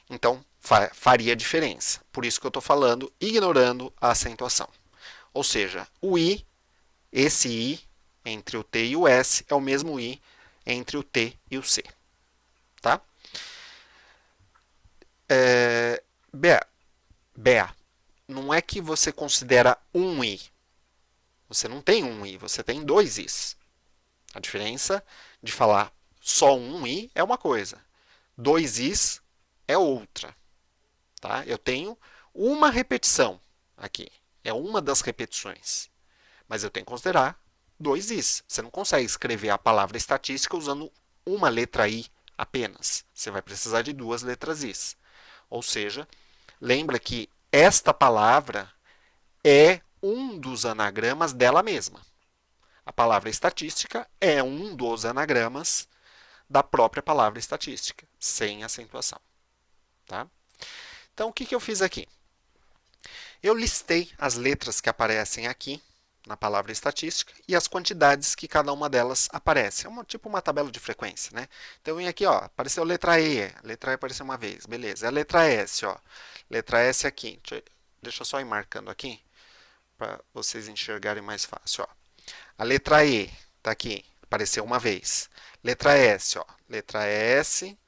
Então, faria diferença. Por isso que eu estou falando, ignorando a acentuação. Ou seja, o I, esse I entre o T e o S, é o mesmo I entre o T e o C. Tá? Bea, não é que você considera um I. Você não tem um I, você tem dois Is. A diferença de falar só um I é uma coisa. Dois Is é outra. Tá? Eu tenho uma repetição aqui. É uma das repetições. Mas eu tenho que considerar dois Is. Você não consegue escrever a palavra estatística usando uma letra I apenas. Você vai precisar de duas letras Is. Ou seja, Lembra que esta palavra é um dos anagramas dela mesma. A palavra estatística é um dos anagramas da própria palavra estatística, sem acentuação. Tá? Então, o que eu fiz aqui? Eu listei as letras que aparecem aqui na palavra estatística e as quantidades que cada uma delas aparece. É tipo uma tabela de frequência, né? Então, eu vim aqui, ó, apareceu letra E. Letra E apareceu uma vez, beleza. É a letra S, ó. Letra S aqui. Deixa eu só ir marcando aqui para vocês enxergarem mais fácil, ó. A letra E está aqui, apareceu uma vez. Letra S, ó. Letra S,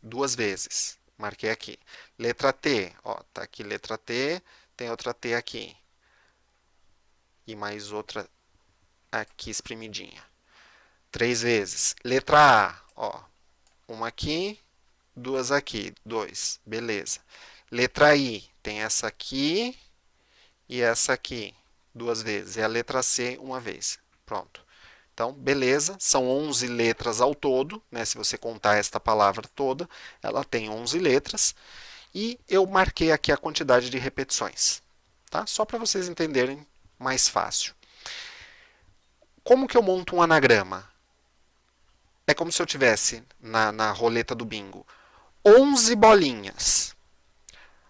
duas vezes. Marquei aqui. Letra T, ó, tá aqui letra T, tem outra T aqui. E mais outra aqui espremidinha. 3 vezes. Letra A, ó. Uma aqui, duas aqui, 2. Beleza. Letra I, tem essa aqui e essa aqui, 2 vezes. E a letra C, uma vez. Pronto. Então, beleza, são 11 letras ao todo, né? Se você contar esta palavra toda, ela tem 11 letras. E eu marquei aqui a quantidade de repetições, tá? Só para vocês entenderem mais fácil. Como que eu monto um anagrama? É como se eu tivesse na roleta do bingo 11 bolinhas,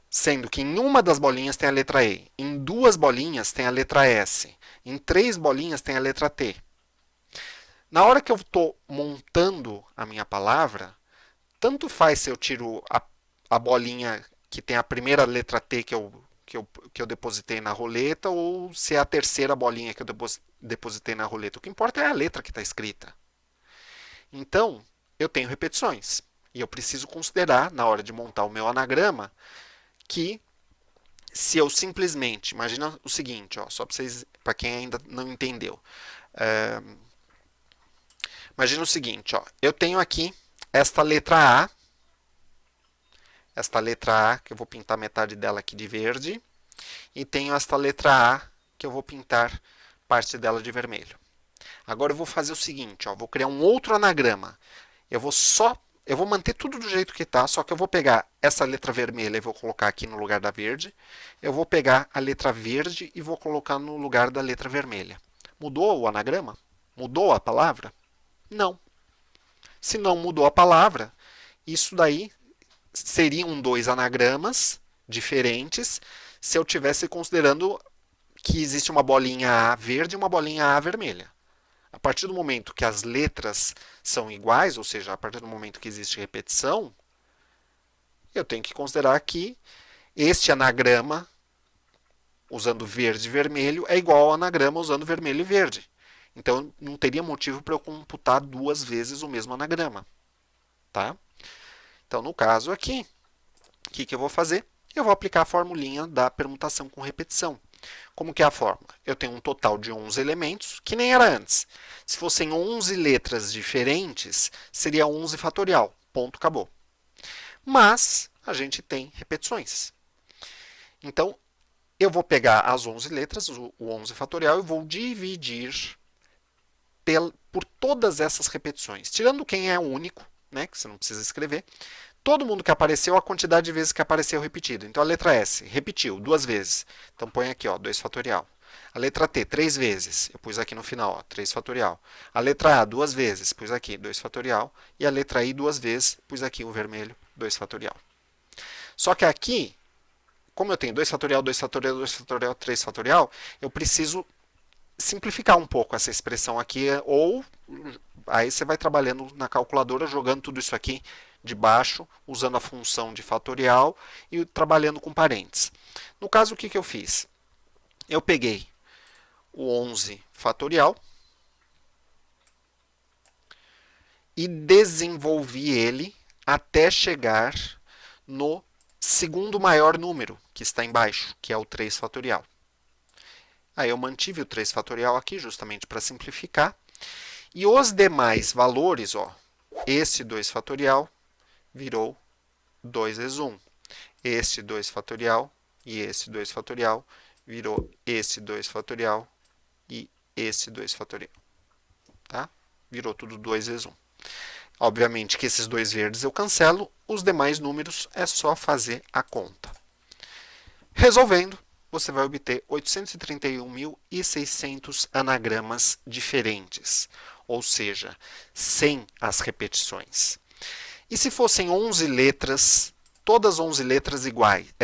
sendo que em uma das bolinhas tem a letra E, em duas bolinhas tem a letra S, em 3 bolinhas tem a letra T. Na hora que eu estou montando a minha palavra, tanto faz se eu tiro a bolinha que tem a primeira letra T que eu depositei na roleta ou se é a terceira bolinha que eu depositei na roleta. O que importa é a letra que está escrita. Então, eu tenho repetições. E eu preciso considerar, na hora de montar o meu anagrama, que se eu simplesmente, imagina o seguinte, ó, só para quem ainda não entendeu. Imagina o seguinte, ó, eu tenho aqui esta letra A, que eu vou pintar metade dela aqui de verde, e tenho esta letra A, que eu vou pintar parte dela de vermelho. Agora eu vou fazer o seguinte, ó, vou criar um outro anagrama. Eu vou manter tudo do jeito que está, só que eu vou pegar essa letra vermelha e vou colocar aqui no lugar da verde. Eu vou pegar a letra verde e vou colocar no lugar da letra vermelha. Mudou o anagrama? Mudou a palavra? Não. Se não mudou a palavra, isso daí seriam 2 anagramas diferentes se eu tivesse considerando que existe uma bolinha A verde e uma bolinha A vermelha. A partir do momento que as letras são iguais, ou seja, a partir do momento que existe repetição, eu tenho que considerar que este anagrama, usando verde e vermelho, é igual ao anagrama usando vermelho e verde. Então, não teria motivo para eu computar 2 vezes o mesmo anagrama. Tá? Então, no caso aqui, o que eu vou fazer? Eu vou aplicar a formulinha da permutação com repetição. Como que é a fórmula? Eu tenho um total de 11 elementos, que nem era antes. Se fossem 11 letras diferentes, seria 11 fatorial. Ponto, acabou. Mas a gente tem repetições. Então, eu vou pegar as 11 letras, o 11 fatorial, e vou dividir por todas essas repetições. Tirando quem é único, né, que você não precisa escrever. Todo mundo que apareceu, a quantidade de vezes que apareceu repetido. Então, a letra S repetiu 2 vezes. Então, põe aqui, ó, 2 fatorial. A letra T, 3 vezes. Eu pus aqui no final, ó, 3 fatorial. A letra A, 2 vezes. Pus aqui, 2 fatorial. E a letra I, 2 vezes. Pus aqui o vermelho, 2 fatorial. Só que aqui, como eu tenho 2 fatorial, 2 fatorial, 2 fatorial, 3 fatorial, eu preciso simplificar um pouco essa expressão aqui, ou aí você vai trabalhando na calculadora, jogando tudo isso aqui de baixo, usando a função de fatorial e trabalhando com parênteses. No caso, o que eu fiz? Eu peguei o 11 fatorial e desenvolvi ele até chegar no segundo maior número que está embaixo, que é o 3 fatorial. Aí eu mantive o 3 fatorial aqui, justamente para simplificar. E os demais valores, ó, esse 2 fatorial virou 2 vezes 1. Esse 2 fatorial e esse 2 fatorial virou esse 2 fatorial e esse 2 fatorial. Tá? Virou tudo 2 vezes 1. Obviamente que esses 2 verdes eu cancelo, os demais números é só fazer a conta. Resolvendo, você vai obter 831.600 anagramas diferentes, ou seja, sem as repetições. E se fossem 11 letras, todas 11 letras iguais,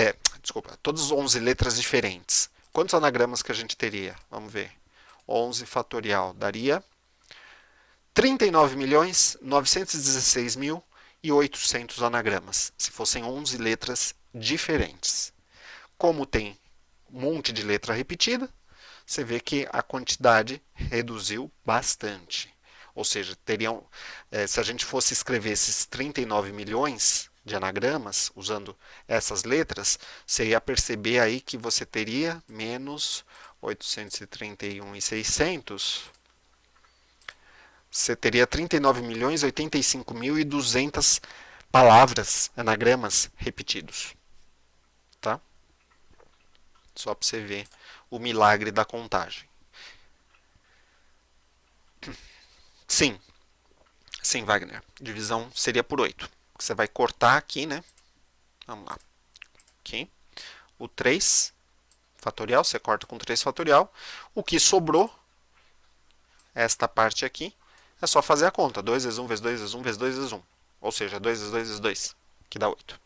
todas 11 letras diferentes, quantos anagramas que a gente teria? Vamos ver. 11 fatorial daria 39.916.800 anagramas, se fossem 11 letras diferentes. Como tem um monte de letra repetida, você vê que a quantidade reduziu bastante. Ou seja, se a gente fosse escrever esses 39 milhões de anagramas usando essas letras, você ia perceber aí que você teria menos 831.600. Você teria 39.085.200 palavras, anagramas repetidos. Tá? Só para você ver o milagre da contagem. Sim, sim, Wagner. Divisão seria por 8. Você vai cortar aqui, né? Vamos lá. Aqui. O 3 fatorial, você corta com 3 fatorial. O que sobrou, esta parte aqui, é só fazer a conta. 2 vezes 1 vezes 2 vezes 1 vezes 2 vezes 1. Ou seja, 2 vezes 2 vezes 2, que dá 8.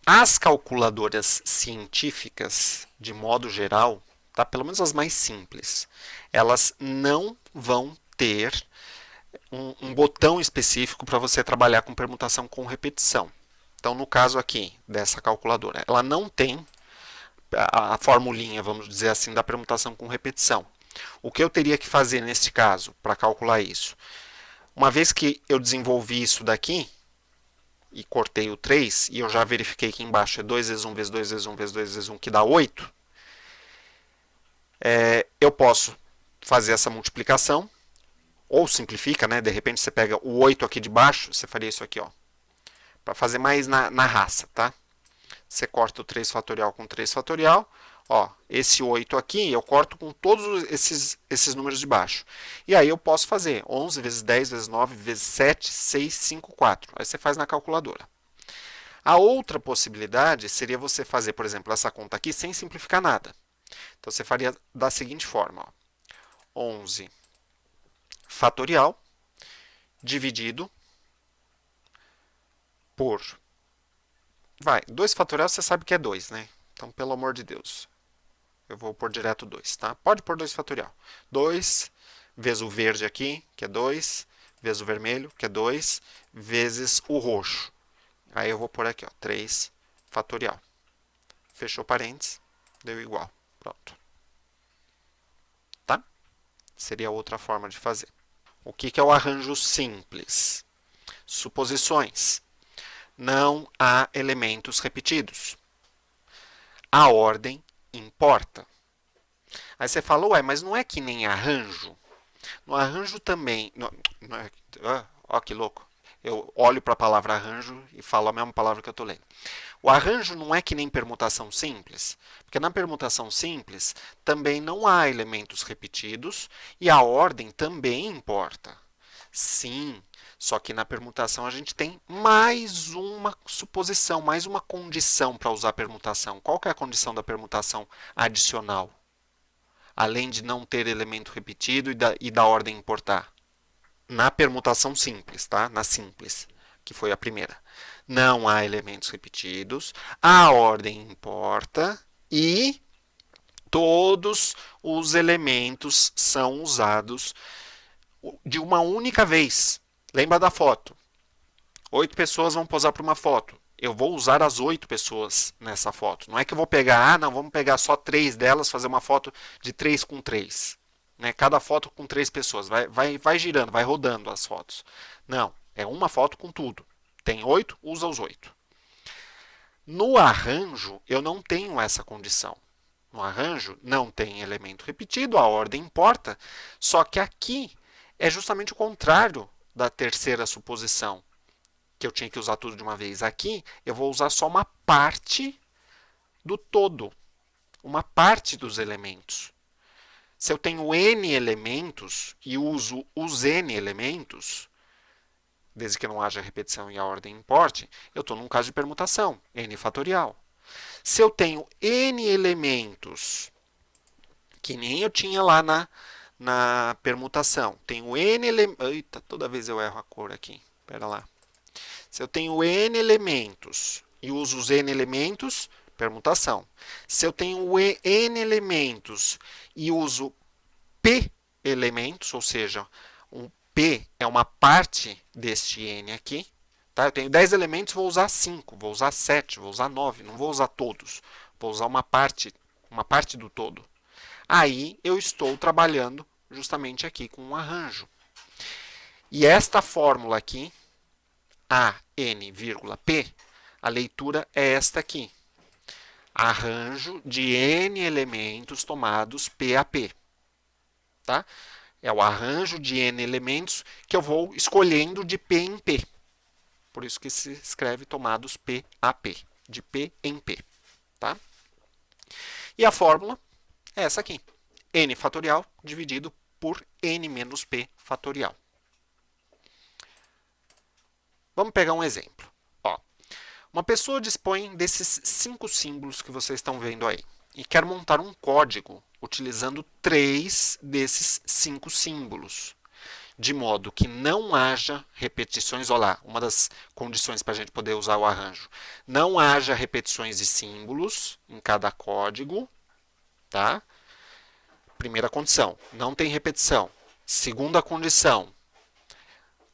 As calculadoras científicas, de modo geral, tá? Pelo menos as mais simples, elas não vão ter um botão específico para você trabalhar com permutação com repetição. Então, no caso aqui dessa calculadora, ela não tem a formulinha, vamos dizer assim, da permutação com repetição. O que eu teria que fazer neste caso para calcular isso? Uma vez que eu desenvolvi isso daqui e cortei o 3 e eu já verifiquei que embaixo é 2 vezes 1 vezes 2 vezes 1 vezes 2 vezes 1, que dá 8, eu posso fazer essa multiplicação, ou simplifica, né? De repente você pega o 8 aqui de baixo, você faria isso aqui, ó, para fazer mais na raça, tá? Você corta o 3 fatorial com 3 fatorial, ó, esse 8 aqui eu corto com todos esses números de baixo. E aí eu posso fazer 11 vezes 10 vezes 9 vezes 7, 6, 5, 4. Aí você faz na calculadora. A outra possibilidade seria você fazer, por exemplo, essa conta aqui sem simplificar nada. Então você faria da seguinte forma, ó, 11 fatorial dividido por... 2 fatorial você sabe que é 2, né? Então, pelo amor de Deus, eu vou pôr direto 2, tá? Pode pôr 2 fatorial. 2 vezes o verde aqui, que é 2, vezes o vermelho, que é 2, vezes o roxo. Aí eu vou pôr aqui, ó, 3 fatorial. Fechou parênteses, deu igual. Pronto. Tá? Seria outra forma de fazer. O que é o arranjo simples? Suposições. Não há elementos repetidos. A ordem importa. Aí você fala, ué, mas não é que nem arranjo? No arranjo também. Não é, ó, que louco. Eu olho para a palavra arranjo e falo a mesma palavra que eu estou lendo. O arranjo não é que nem permutação simples, porque na permutação simples também não há elementos repetidos e a ordem também importa. Sim, só que na permutação a gente tem mais uma suposição, mais uma condição para usar a permutação. Qual que é a condição da permutação adicional? Além de não ter elemento repetido e da ordem importar. Na permutação simples, tá? Na simples, que foi a primeira. Não há elementos repetidos, a ordem importa e todos os elementos são usados de uma única vez. Lembra da foto? 8 pessoas vão posar para uma foto. Eu vou usar as 8 pessoas nessa foto. Não é que eu vou pegar, não, vamos pegar só 3 delas, fazer uma foto de 3 com 3. Né? Cada foto com 3 pessoas. Vai girando, vai rodando as fotos. Não, é uma foto com tudo. Tem 8, usa os 8. No arranjo, eu não tenho essa condição. No arranjo, não tem elemento repetido, a ordem importa, só que aqui é justamente o contrário da terceira suposição, que eu tinha que usar tudo de uma vez. Aqui, eu vou usar só uma parte do todo, uma parte dos elementos. Se eu tenho n elementos e uso os n elementos, desde que não haja repetição e a ordem importe, eu estou num caso de permutação, n fatorial. Se eu tenho n elementos, que nem eu tinha lá na permutação, tenho n elementos... Eita, toda vez eu erro a cor aqui. Espera lá. Se eu tenho n elementos e uso os n elementos, permutação. Se eu tenho n elementos e uso p elementos, ou seja, um p é uma parte deste n aqui, tá? Eu tenho 10 elementos, vou usar 5, vou usar 7, vou usar 9, não vou usar todos. Vou usar uma parte do todo. Aí eu estou trabalhando justamente aqui com um arranjo. E esta fórmula aqui, a n, p, a leitura é esta aqui. Arranjo de n elementos tomados p a p. Tá? É o arranjo de n elementos que eu vou escolhendo de p em p. Por isso que se escreve tomados p a p, de p em p. Tá? E a fórmula é essa aqui. N fatorial dividido por n menos p fatorial. Vamos pegar um exemplo. Ó, uma pessoa dispõe desses 5 símbolos que vocês estão vendo aí e quer montar um código utilizando 3 desses 5 símbolos, de modo que não haja repetições. Olha lá, uma das condições para a gente poder usar o arranjo. Não haja repetições de símbolos em cada código. Tá? Primeira condição, não tem repetição. Segunda condição,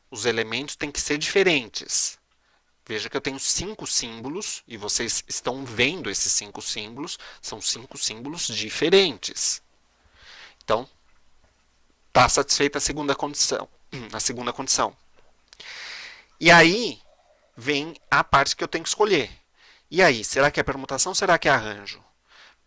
os elementos têm que ser diferentes. Veja que eu tenho 5 símbolos e vocês estão vendo esses 5 símbolos. São 5 símbolos diferentes. Então, está satisfeita a segunda condição. E aí, vem a parte que eu tenho que escolher. E aí, será que é permutação ou será que é arranjo?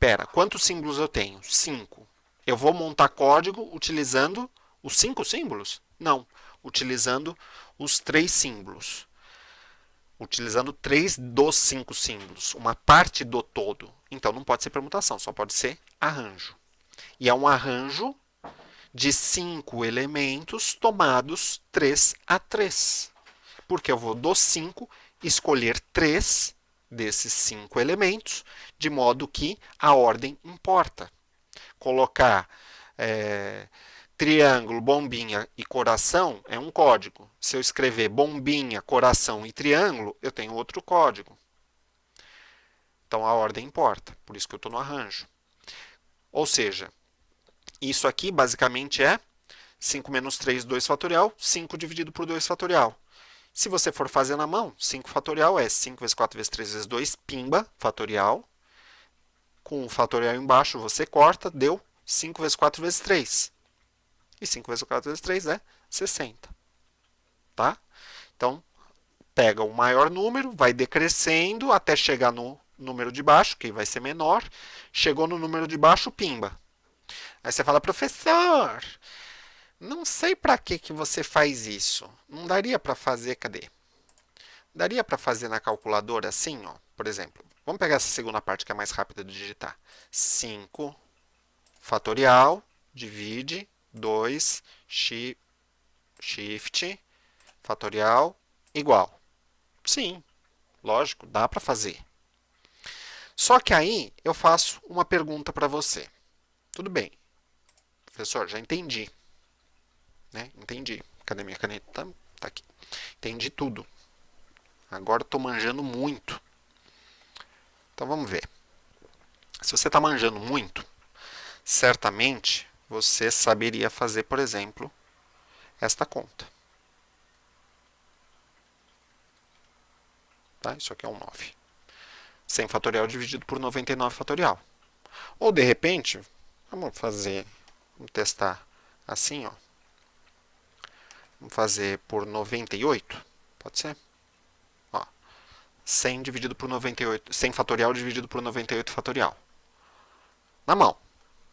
Pera, quantos símbolos eu tenho? 5. Eu vou montar código utilizando os 5 símbolos? Não, utilizando os 3 símbolos. Utilizando 3 dos 5 símbolos, uma parte do todo. Então não pode ser permutação, só pode ser arranjo. E é um arranjo de 5 elementos tomados 3 a 3. Porque eu vou dos 5 escolher 3 desses 5 elementos, de modo que a ordem importa. Colocar triângulo, bombinha e coração é um código. Se eu escrever bombinha, coração e triângulo, eu tenho outro código. Então a ordem importa, por isso que eu estou no arranjo. Ou seja, isso aqui basicamente é 5 menos 3, 2 fatorial, 5 dividido por 2 fatorial. Se você for fazer na mão, 5 fatorial é 5 vezes 4 vezes 3 vezes 2, pimba, fatorial. Com o fatorial embaixo você corta, deu 5 vezes 4 vezes 3. E 5 vezes 4 vezes 3 é 60. Tá? Então, pega o maior número, vai decrescendo até chegar no número de baixo, que vai ser menor. Chegou no número de baixo, pimba. Aí você fala, professor, não sei para que você faz isso. Não daria para fazer, cadê? Daria para fazer na calculadora assim, ó, por exemplo. Vamos pegar essa segunda parte que é mais rápida de digitar. 5 fatorial divide 2 shift fatorial igual. Sim, lógico, dá para fazer. Só que aí eu faço uma pergunta para você. Tudo bem, professor, já entendi. Né? Entendi. Cadê minha caneta? Tá aqui. Entendi tudo. Agora estou manjando muito. Então vamos ver. Se você está manjando muito, certamente você saberia fazer, por exemplo, esta conta. Tá? Isso aqui é um 9. 100 fatorial dividido por 99 fatorial. Ou, de repente, vamos testar assim, ó. Vamos fazer por 98, pode ser? Ó, 100 dividido por 98, 100 fatorial dividido por 98 fatorial. Na mão,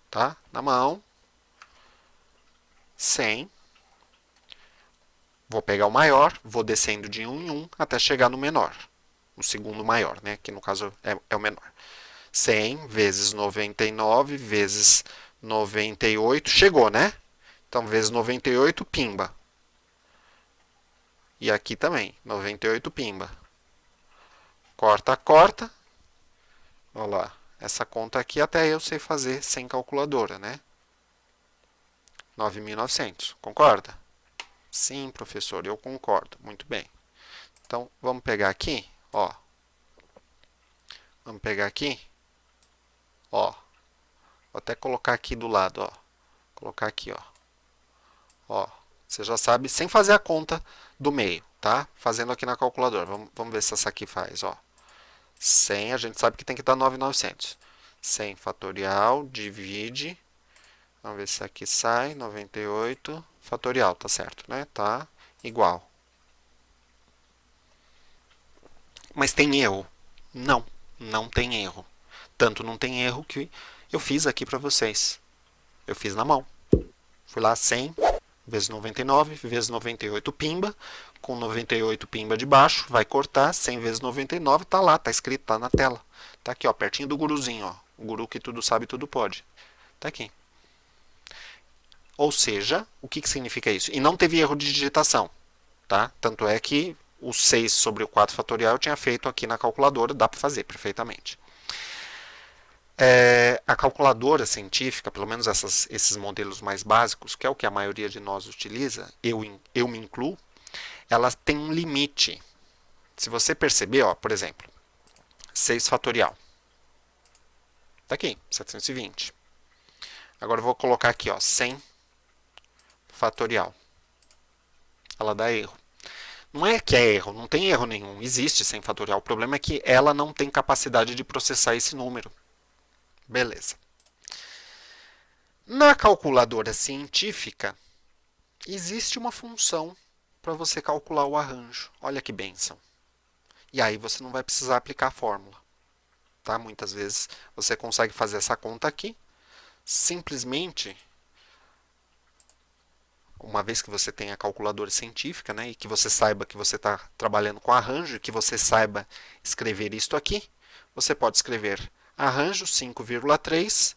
tá? Na mão, 100. Vou pegar o maior, vou descendo de 1 em 1 até chegar no menor. No segundo maior, né? Que no caso é o menor. 100 vezes 99 vezes 98. Chegou, né? Então, vezes 98, pimba. E aqui também, 98 pimba. Corta, corta. Olha lá. Essa conta aqui até eu sei fazer sem calculadora, né? 9.900. Concorda? Sim, professor, eu concordo. Muito bem. Então, vamos pegar aqui, ó. Vamos pegar aqui, ó. Vou até colocar aqui do lado, ó. Colocar aqui, ó. Ó, você já sabe, sem fazer a conta do meio, tá? Fazendo aqui na calculadora. Vamos ver se essa aqui faz, ó. 100, a gente sabe que tem que dar 9.900. 100 fatorial, divide. Vamos ver se aqui sai. 98 fatorial, tá certo, né? Tá igual. Mas tem erro? Não, não tem erro. Tanto não tem erro que eu fiz aqui para vocês. Eu fiz na mão. Fui lá 100 vezes 99 vezes 98 pimba. Com 98 pimba de baixo, vai cortar. 100 vezes 99 tá lá, tá escrito, tá na tela. Tá aqui, ó, pertinho do guruzinho, ó. O guru que tudo sabe, tudo pode. Tá aqui. Ou seja, o que significa isso? E não teve erro de digitação, tá? Tanto é que o 6 sobre o 4 fatorial eu tinha feito aqui na calculadora, dá para fazer perfeitamente. A calculadora científica, pelo menos esses modelos mais básicos, que é o que a maioria de nós utiliza, eu me incluo, ela tem um limite. Se você perceber, ó, por exemplo, 6 fatorial. Está aqui, 720. Agora eu vou colocar aqui, ó, 100 fatorial. Ela dá erro. Não é que é erro, não tem erro nenhum, existe 100 fatorial. O problema é que ela não tem capacidade de processar esse número. Beleza. Na calculadora científica, existe uma função para você calcular o arranjo. Olha que bênção. E aí você não vai precisar aplicar a fórmula. Tá? Muitas vezes você consegue fazer essa conta aqui, simplesmente, uma vez que você tem a calculadora científica, né, e que você saiba que você está trabalhando com arranjo, e que você saiba escrever isto aqui, você pode escrever arranjo 5,3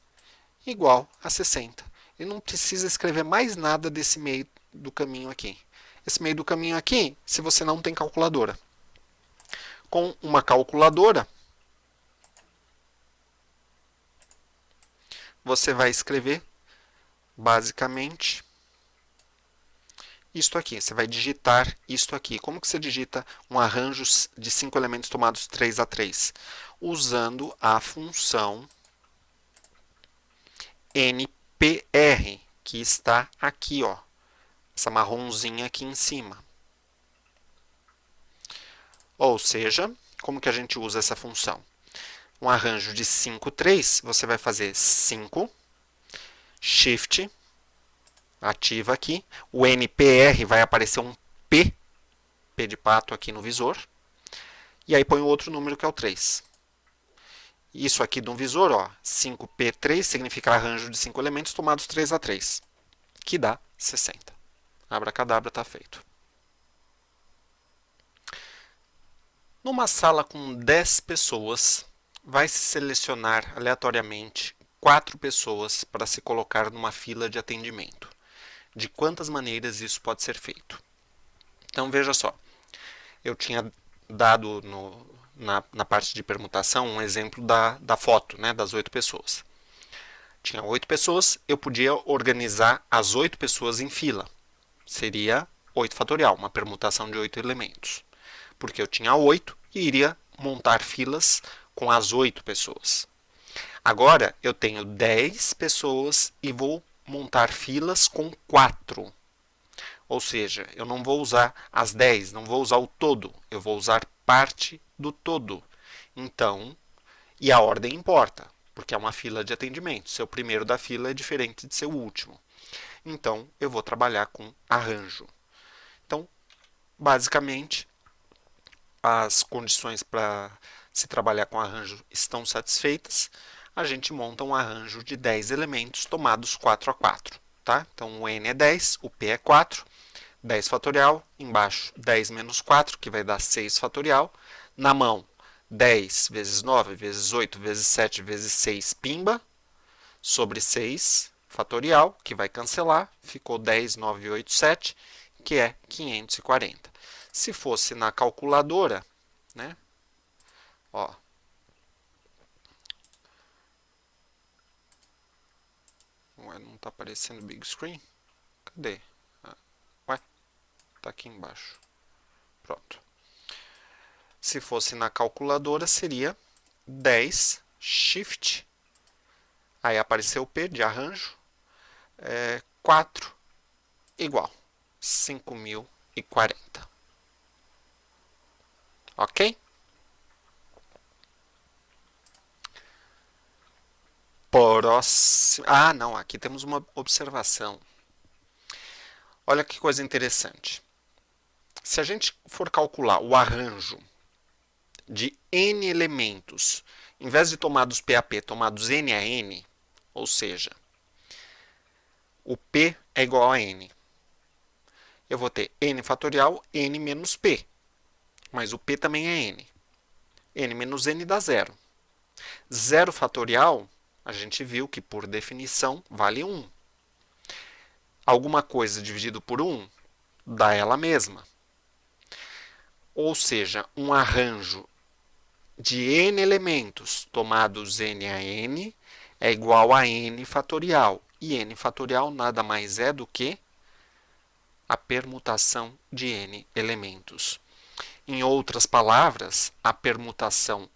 igual a 60. E não precisa escrever mais nada desse meio do caminho aqui. Esse meio do caminho aqui, se você não tem calculadora. Com uma calculadora, você vai escrever basicamente isto aqui. Você vai digitar isto aqui. Como que você digita um arranjo de 5 elementos tomados 3 a 3? Usando a função NPR, que está aqui, ó. Essa marronzinha aqui em cima. Ou seja, como que a gente usa essa função? Um arranjo de 5, 3, você vai fazer 5, Shift, ativa aqui. O NPR vai aparecer um P de pato aqui no visor. E aí põe o outro número que é o 3. Isso aqui de um visor, ó, 5P3 significa arranjo de 5 elementos tomados 3 a 3, que dá 60. Abracadabra, está feito. Numa sala com 10 pessoas, vai se selecionar aleatoriamente 4 pessoas para se colocar numa fila de atendimento. De quantas maneiras isso pode ser feito? Então, veja só. Eu tinha dado na parte de permutação um exemplo da foto, né, das 8 pessoas. Tinha 8 pessoas, eu podia organizar as 8 pessoas em fila. Seria 8 fatorial, uma permutação de 8 elementos. Porque eu tinha 8 e iria montar filas com as 8 pessoas. Agora eu tenho 10 pessoas e vou montar filas com 4. Ou seja, eu não vou usar as 10, não vou usar o todo, eu vou usar parte do todo. Então, e a ordem importa, porque é uma fila de atendimento. Seu primeiro da fila é diferente de seu último. Então, eu vou trabalhar com arranjo. Então, basicamente, as condições para se trabalhar com arranjo estão satisfeitas. A gente monta um arranjo de 10 elementos tomados 4 a 4. Tá? Então, o N é 10, o P é 4. 10 fatorial, embaixo 10 menos 4, que vai dar 6 fatorial. Na mão, 10 vezes 9 vezes 8 vezes 7 vezes 6 pimba, sobre 6 fatorial, que vai cancelar, ficou 10, 9, 8, 7, que é 540. Se fosse na calculadora, né? Ó, ué, não está aparecendo big screen? Cadê? Ué, tá aqui embaixo. Pronto. Se fosse na calculadora, seria 10 shift, aí apareceu o P de arranjo, 4 igual 5.040. Ok? Próximo. Ah, não, aqui temos uma observação. Olha que coisa interessante. Se a gente for calcular o arranjo de n elementos, em vez de tomados P a P, tomados n a n, ou seja, o P é igual a n. Eu vou ter n fatorial, n menos P. Mas o P também é n. N menos n dá zero. Zero fatorial, a gente viu que, por definição, vale 1. Alguma coisa dividido por 1 dá ela mesma. Ou seja, um arranjo de n elementos tomados n a n é igual a n fatorial. E n fatorial nada mais é do que a permutação de n elementos. Em outras palavras, a permutação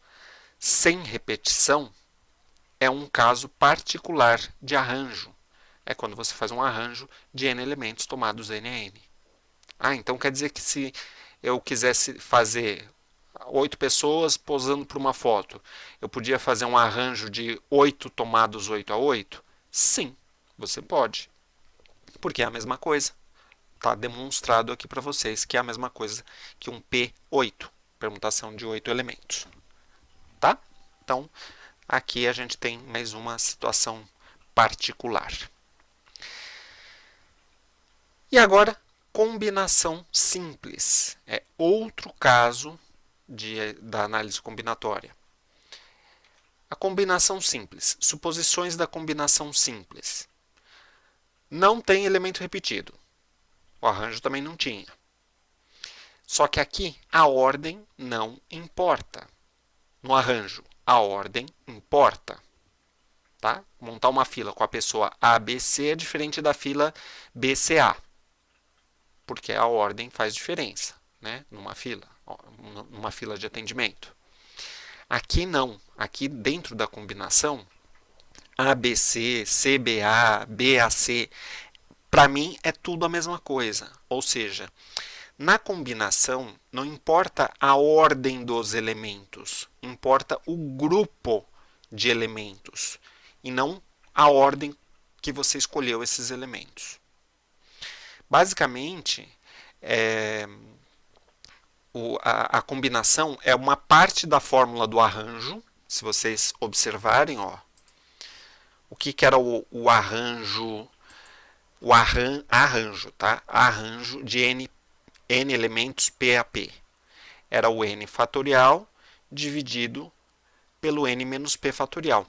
sem repetição é um caso particular de arranjo. É quando você faz um arranjo de n elementos tomados n a n. Ah, então quer dizer que se eu quisesse fazer 8 pessoas posando para uma foto, eu podia fazer um arranjo de 8 tomados 8 a 8? Sim, você pode. Porque é a mesma coisa. Está demonstrado aqui para vocês que é a mesma coisa que um P8, permutação de 8 elementos. Tá? Então, aqui a gente tem mais uma situação particular. E agora, combinação simples. É outro caso da análise combinatória. A combinação simples. Suposições da combinação simples. Não tem elemento repetido. O arranjo também não tinha. Só que aqui a ordem não importa. No arranjo, a ordem importa. Tá? Montar uma fila com a pessoa ABC é diferente da fila BCA. Porque a ordem faz diferença, né? Numa fila de atendimento. Aqui não. Aqui dentro da combinação, ABC, CBA, BAC, para mim é tudo a mesma coisa. Ou seja, na combinação não importa a ordem dos elementos, importa o grupo de elementos e não a ordem que você escolheu esses elementos. Basicamente, a combinação é uma parte da fórmula do arranjo. Se vocês observarem, ó, o que era o arranjo, arranjo, tá? Arranjo de n elementos P a P. Era o n fatorial dividido pelo n menos P fatorial.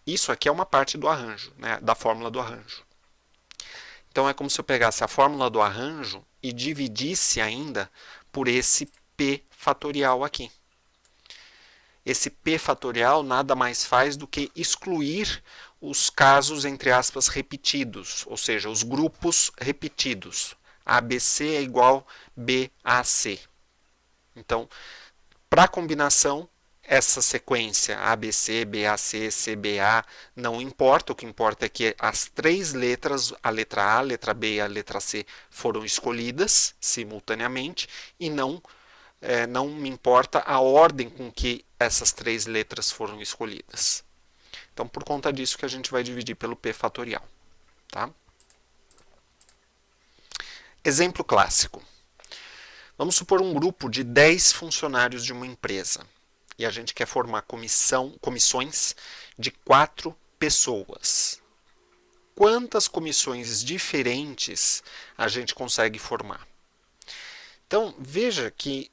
Isso aqui é uma parte do arranjo, né, da fórmula do arranjo. Então é como se eu pegasse a fórmula do arranjo e dividisse ainda por esse P fatorial aqui. Esse P fatorial nada mais faz do que excluir os casos, entre aspas, repetidos, ou seja, os grupos repetidos. ABC é igual BAC. Então, para a combinação, essa sequência ABC, BAC, CBA não importa. O que importa é que as três letras, a letra A, a letra B e a letra C, foram escolhidas simultaneamente e não me importa a ordem com que essas três letras foram escolhidas. Então, por conta disso que a gente vai dividir pelo P fatorial. Tá? Exemplo clássico. Vamos supor um grupo de 10 funcionários de uma empresa e a gente quer formar comissões de 4 pessoas. Quantas comissões diferentes a gente consegue formar? Então, veja que,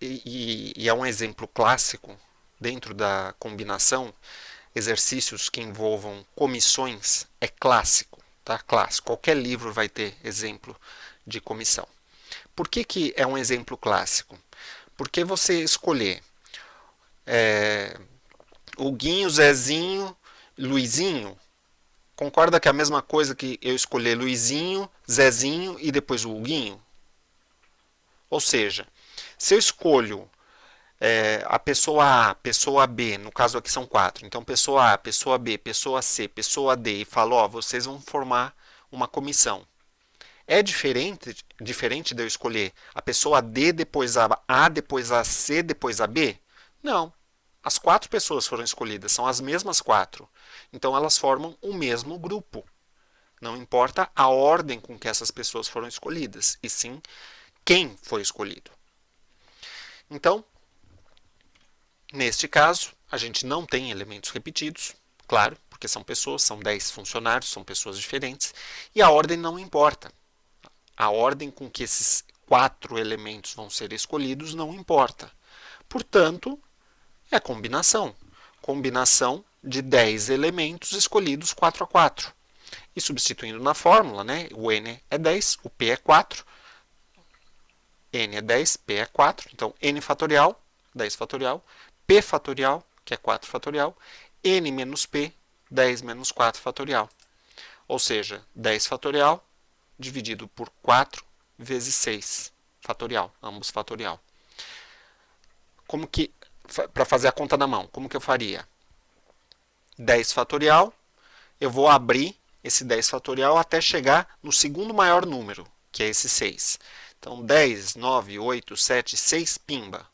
e é um exemplo clássico dentro da combinação, exercícios que envolvam comissões é clássico, tá? Clássico. Qualquer livro vai ter exemplo de comissão. Por que é um exemplo clássico? Porque você escolher o Guinho, Zezinho, Luizinho, concorda que é a mesma coisa que eu escolher Luizinho, Zezinho e depois o Huguinho? Ou seja, se eu escolho a pessoa A, pessoa B, no caso aqui são 4, então pessoa A, pessoa B, pessoa C, pessoa D, e falo, ó, vocês vão formar uma comissão. É diferente de eu escolher a pessoa D, depois a depois a C, depois a B? Não. As 4 pessoas foram escolhidas, são as mesmas 4. Então elas formam o mesmo grupo. Não importa a ordem com que essas pessoas foram escolhidas, e sim quem foi escolhido. Então, neste caso, a gente não tem elementos repetidos, claro, porque são pessoas, são 10 funcionários, são pessoas diferentes, e a ordem não importa. A ordem com que esses 4 elementos vão ser escolhidos não importa. Portanto, é combinação. Combinação de 10 elementos escolhidos 4 a 4. E substituindo na fórmula, né, o n é 10, o p é 4, n é 10, p é 4, então n fatorial, 10 fatorial, p fatorial, que é 4 fatorial, n menos p, 10 menos 4 fatorial. Ou seja, 10 fatorial dividido por 4 vezes 6 fatorial, ambos fatorial. Como que, para fazer a conta na mão, como que eu faria? 10 fatorial, eu vou abrir esse 10 fatorial até chegar no segundo maior número, que é esse 6. Então, 10, 9, 8, 7, 6, pimba.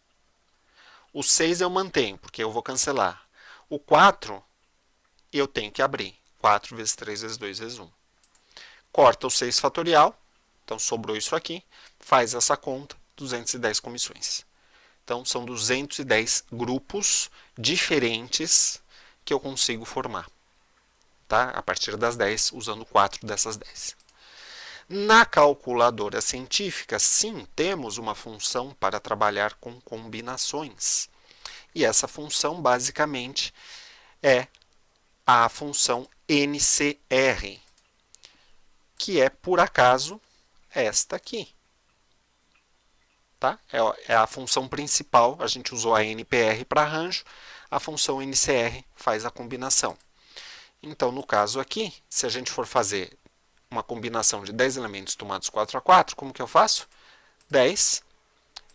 O 6 eu mantenho, porque eu vou cancelar. O 4 eu tenho que abrir. 4 vezes 3 vezes 2 vezes 1. Corta o 6 fatorial, então sobrou isso aqui, faz essa conta, 210 comissões. Então, são 210 grupos diferentes que eu consigo formar. Tá? A partir das 10, usando 4 dessas 10. Na calculadora científica, sim, temos uma função para trabalhar com combinações. E essa função, basicamente, é a função NCR, que é, por acaso, esta aqui. Tá? É a função principal, a gente usou a NPR para arranjo, a função NCR faz a combinação. Então, no caso aqui, se a gente for fazer uma combinação de 10 elementos tomados 4 a 4, como que eu faço? 10,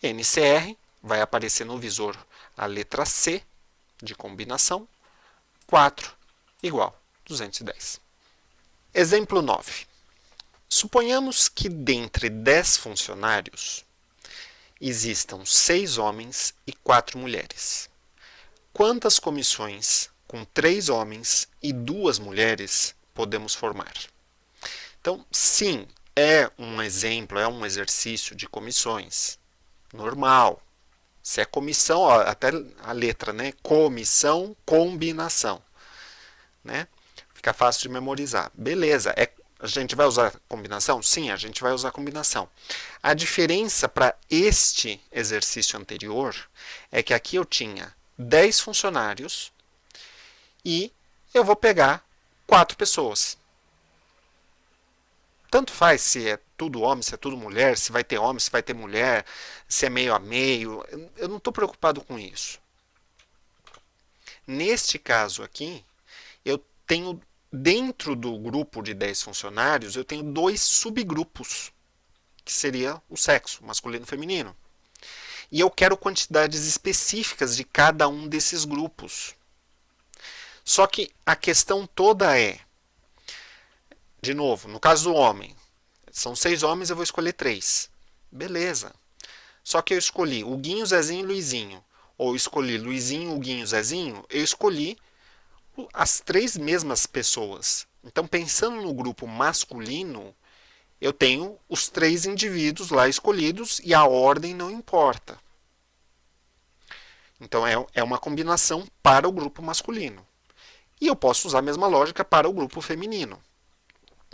NCR, vai aparecer no visor a letra C de combinação, 4 igual 210. Exemplo 9. Suponhamos que dentre 10 funcionários existam 6 homens e 4 mulheres. Quantas comissões com 3 homens e 2 mulheres podemos formar? Então, sim, é um exemplo, é um exercício de comissões. Normal. Se é comissão, ó, até a letra, né? Comissão, combinação. Né? Fica fácil de memorizar. Beleza, a gente vai usar combinação? Sim, a gente vai usar combinação. A diferença para este exercício anterior é que aqui eu tinha 10 funcionários e eu vou pegar 4 pessoas. Tanto faz se é tudo homem, se é tudo mulher, se vai ter homem, se vai ter mulher, se é meio a meio. Eu não estou preocupado com isso. Neste caso aqui, eu tenho, dentro do grupo de 10 funcionários, eu tenho 2 subgrupos, que seria o sexo, masculino e feminino. E eu quero quantidades específicas de cada um desses grupos. Só que a questão toda é, de novo, no caso do homem, são 6 homens, eu vou escolher 3. Beleza. Só que eu escolhi o Guinho, Zezinho e Luizinho. Ou escolhi Luizinho, Guinho, Zezinho, eu escolhi as 3 mesmas pessoas. Então, pensando no grupo masculino, eu tenho os 3 indivíduos lá escolhidos e a ordem não importa. Então, é uma combinação para o grupo masculino. E eu posso usar a mesma lógica para o grupo feminino.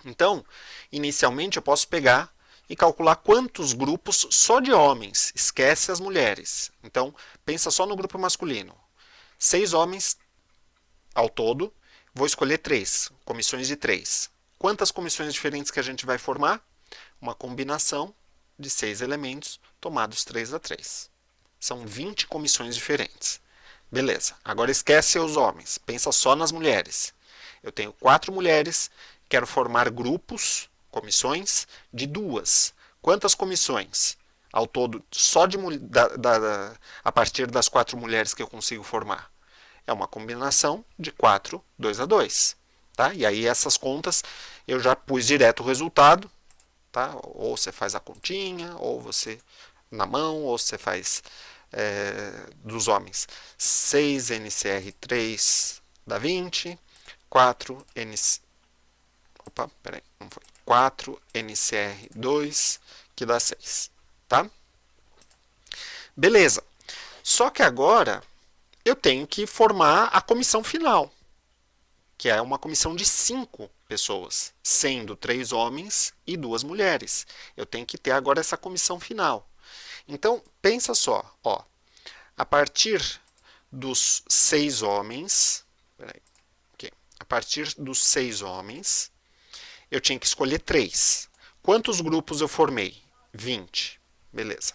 Então, inicialmente eu posso pegar e calcular quantos grupos só de homens, esquece as mulheres. Então, pensa só no grupo masculino. 6 homens ao todo, vou escolher 3, comissões de 3. Quantas comissões diferentes que a gente vai formar? Uma combinação de 6 elementos tomados 3 a 3. São 20 comissões diferentes. Beleza, agora esquece os homens, pensa só nas mulheres. Eu tenho 4 mulheres, quero formar grupos, comissões, de 2. Quantas comissões? Ao todo, só a partir das 4 mulheres que eu consigo formar. É uma combinação de 4, 2 a 2. Tá? E aí essas contas eu já pus direto o resultado. Tá? Ou você faz a continha, ou você na mão, ou você faz dos homens 6 NCR3 dá 20, 4 NCR2 que dá 6. Tá? Beleza. Só que agora eu tenho que formar a comissão final, que é uma comissão de 5 pessoas, sendo 3 homens e 2 mulheres. Eu tenho que ter agora essa comissão final. Então, pensa só, ó, a partir dos 6 homens, a partir dos 6 homens, eu tinha que escolher 3. Quantos grupos eu formei? 20. Beleza.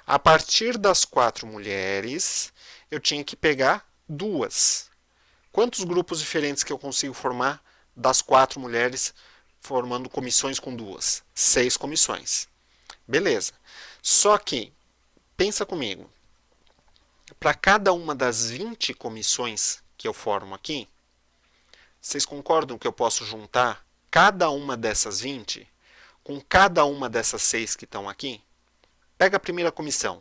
A partir das 4 mulheres, eu tinha que pegar 2. Quantos grupos diferentes que eu consigo formar das 4 mulheres formando comissões com 2? 6 comissões. Beleza. Só que, pensa comigo, para cada uma das 20 comissões que eu formo aqui, vocês concordam que eu posso juntar cada uma dessas 20 com cada uma dessas 6 que estão aqui? Pega a primeira comissão,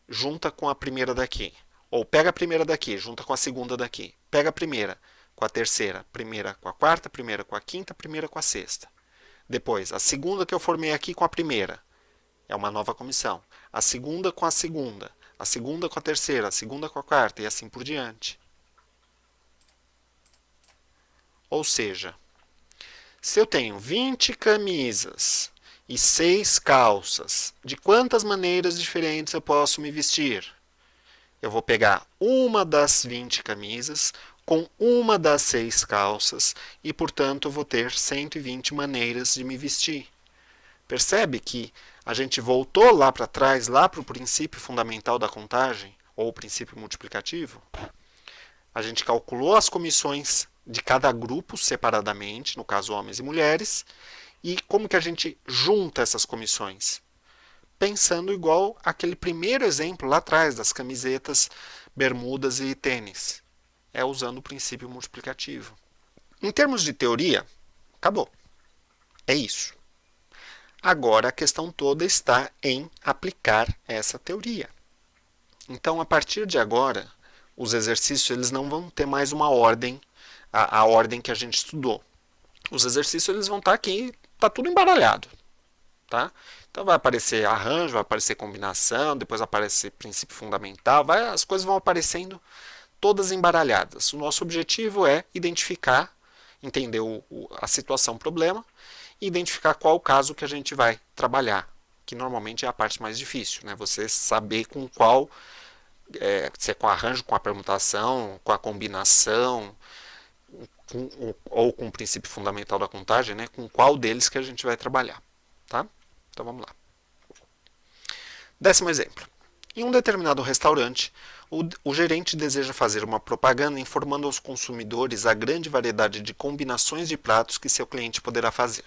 junta com a primeira daqui. Ou pega a primeira daqui, junta com a segunda daqui. Pega a primeira com a terceira, primeira com a quarta, primeira com a quinta, primeira com a sexta. Depois, a segunda que eu formei aqui com a primeira. É uma nova comissão. A segunda com a segunda com a terceira, a segunda com a quarta e assim por diante. Ou seja, se eu tenho 20 camisas e 6 calças, de quantas maneiras diferentes eu posso me vestir? Eu vou pegar uma das 20 camisas com uma das 6 calças e, portanto, eu vou ter 120 maneiras de me vestir. Percebe que a gente voltou lá para trás, lá para o princípio fundamental da contagem, ou o princípio multiplicativo? A gente calculou as comissões de cada grupo separadamente, no caso homens e mulheres, e como que a gente junta essas comissões? Pensando igual aquele primeiro exemplo lá atrás das camisetas, bermudas e tênis. É usando o princípio multiplicativo. Em termos de teoria, acabou. É isso. Agora a questão toda está em aplicar essa teoria. Então, a partir de agora, os exercícios eles não vão ter mais uma ordem, a ordem que a gente estudou. Os exercícios eles vão estar aqui, está tudo embaralhado. Tá? Então vai aparecer arranjo, vai aparecer combinação, depois vai aparecer princípio fundamental, as coisas vão aparecendo todas embaralhadas. O nosso objetivo é identificar, entender a situação, problema, e identificar qual o caso que a gente vai trabalhar, que normalmente é a parte mais difícil, né? Você saber com qual, se é com arranjo, com a permutação, com a combinação, ou com o princípio fundamental da contagem, né? Com qual deles que a gente vai trabalhar. Tá? Então vamos lá. 10º exemplo. Em um determinado restaurante, o gerente deseja fazer uma propaganda informando aos consumidores a grande variedade de combinações de pratos que seu cliente poderá fazer.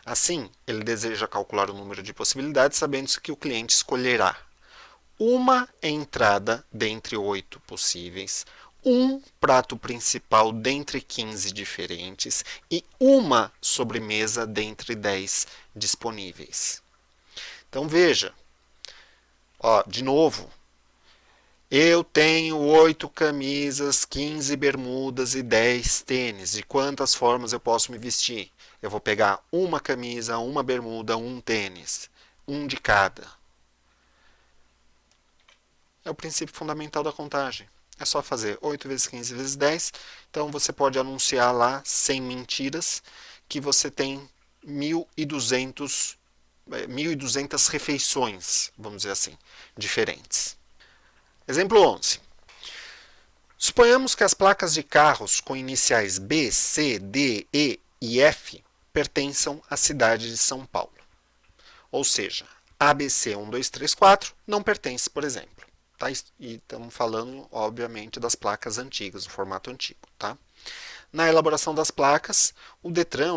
Assim, ele deseja calcular o número de possibilidades, sabendo que o cliente escolherá uma entrada dentre 8 possíveis, um prato principal dentre 15 diferentes e uma sobremesa dentre 10 disponíveis. Então veja, ó, de novo, eu tenho 8 camisas, 15 bermudas e 10 tênis. De quantas formas eu posso me vestir? Eu vou pegar uma camisa, uma bermuda, um tênis, um de cada. É o princípio fundamental da contagem. É só fazer 8 vezes 15 vezes 10. Então você pode anunciar lá, sem mentiras, que você tem 1.200 refeições, vamos dizer assim, diferentes. Exemplo 11. Suponhamos que as placas de carros com iniciais B, C, D, E e F pertençam à cidade de São Paulo. Ou seja, ABC 1, 2, 3, 4 não pertence, por exemplo. Tá? E estamos falando, obviamente, das placas antigas, do formato antigo. Tá? Na elaboração das placas, o Detran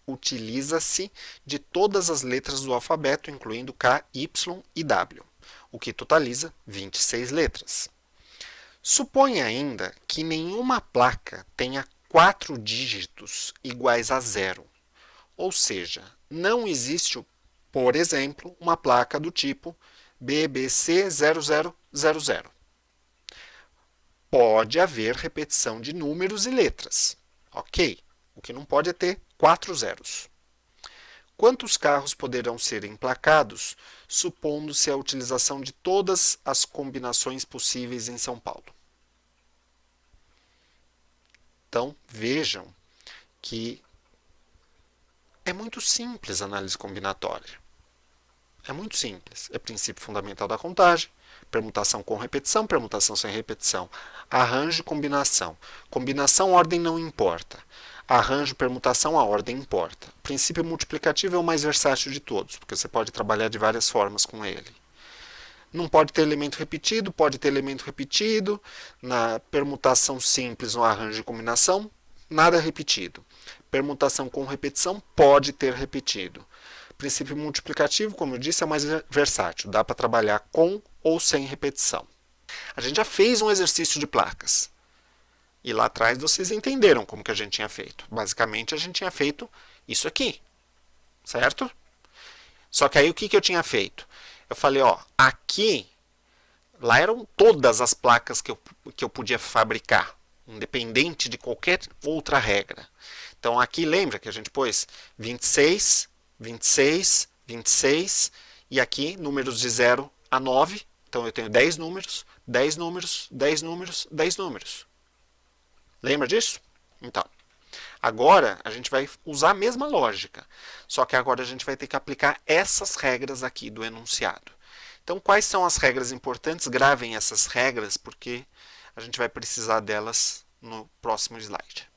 utiliza-se de todas as letras do alfabeto, incluindo K, Y e W, o que totaliza 26 letras. Supõe ainda que nenhuma placa tenha 4 dígitos iguais a zero, ou seja, não existe, por exemplo, uma placa do tipo BBC0000. Pode haver repetição de números e letras, ok? O que não pode é ter 4 zeros. Quantos carros poderão ser emplacados, supondo-se a utilização de todas as combinações possíveis em São Paulo? Então, vejam que é muito simples a análise combinatória. É muito simples. É princípio fundamental da contagem, permutação com repetição, permutação sem repetição, arranjo e combinação. Combinação, ordem não importa. Arranjo, permutação, a ordem importa. O princípio multiplicativo é o mais versátil de todos, porque você pode trabalhar de várias formas com ele. Não pode ter elemento repetido, pode ter elemento repetido. Na permutação simples, no arranjo e combinação, nada repetido. Permutação com repetição pode ter repetido. Princípio multiplicativo, como eu disse, é mais versátil. Dá para trabalhar com ou sem repetição. A gente já fez um exercício de placas. E lá atrás vocês entenderam como que a gente tinha feito. Basicamente, a gente tinha feito isso aqui. Certo? Só que aí o que eu tinha feito? Eu falei, ó, aqui, lá eram todas as placas que eu podia fabricar, independente de qualquer outra regra. Então aqui lembra que a gente pôs 26, 26, 26 e aqui números de 0 a 9. Então eu tenho 10 números, 10 números, 10 números, 10 números. Lembra disso? Então, agora a gente vai usar a mesma lógica, só que agora a gente vai ter que aplicar essas regras aqui do enunciado. Então, quais são as regras importantes? Gravem essas regras, porque a gente vai precisar delas no próximo slide.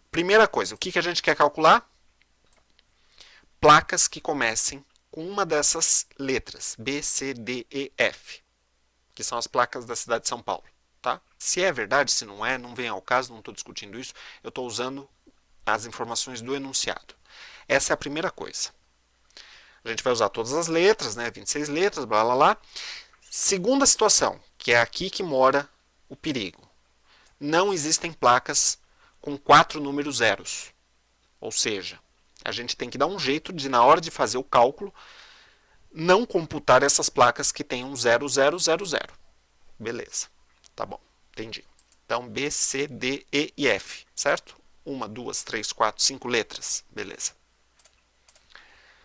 Primeira coisa, o que a gente quer calcular? Placas que comecem com uma dessas letras, B, C, D, E, F, que são as placas da cidade de São Paulo. Tá? Se é verdade, se não é, não vem ao caso, não estou discutindo isso, eu estou usando as informações do enunciado. Essa é a primeira coisa. A gente vai usar todas as letras, né? 26 letras, blá blá blá. Segunda situação, que é aqui que mora o perigo. Não existem placas com 4 números zeros. Ou seja, a gente tem que dar um jeito de, na hora de fazer o cálculo, não computar essas placas que tenham 0, 0, 0, 0. Beleza. Tá bom, entendi. Então, B, C, D, E e F, certo? 1, 2, 3, 4, 5 letras. Beleza.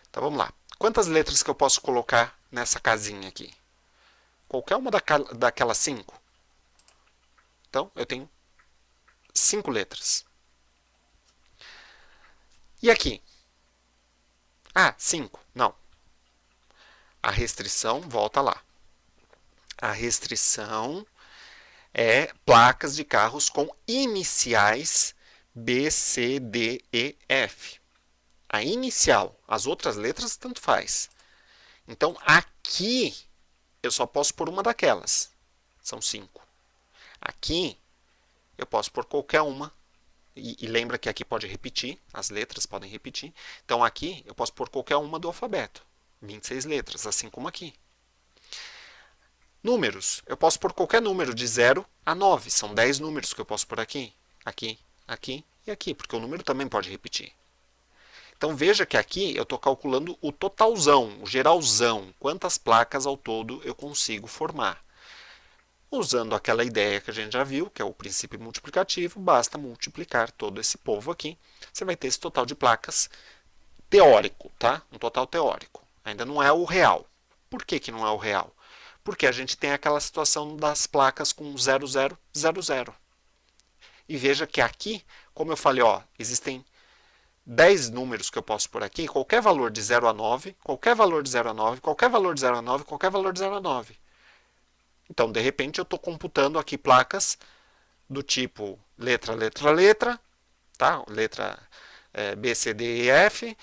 Então, vamos lá. Quantas letras que eu posso colocar nessa casinha aqui? Qualquer uma daquelas 5. Então, eu tenho 5 letras. E aqui? Ah, 5. Não. A restrição, volta lá. A restrição é placas de carros com iniciais B, C, D, E, F. A inicial, as outras letras, tanto faz. Então, aqui, eu só posso pôr uma daquelas. São 5. Aqui, eu posso pôr qualquer uma. E lembra que aqui pode repetir, as letras podem repetir. Então, aqui, eu posso pôr qualquer uma do alfabeto. 26 letras, assim como aqui. Números. Eu posso pôr qualquer número de 0 a 9. São 10 números que eu posso pôr aqui, aqui, aqui e aqui, porque o número também pode repetir. Então veja que aqui eu estou calculando o totalzão, o geralzão, quantas placas ao todo eu consigo formar. Usando aquela ideia que a gente já viu, que é o princípio multiplicativo, basta multiplicar todo esse povo aqui. Você vai ter esse total de placas teórico, tá? Um total teórico. Ainda não é o real. Por que não é o real? Porque a gente tem aquela situação das placas com 0000. E veja que aqui, como eu falei, ó, existem 10 números que eu posso pôr aqui, qualquer valor de 0 a 9, qualquer valor de 0 a 9, qualquer valor de 0 a 9, qualquer valor de 0 a 9. Então, de repente, eu estou computando aqui placas do tipo letra, letra, letra, tá? Letra B, C, D, E, F,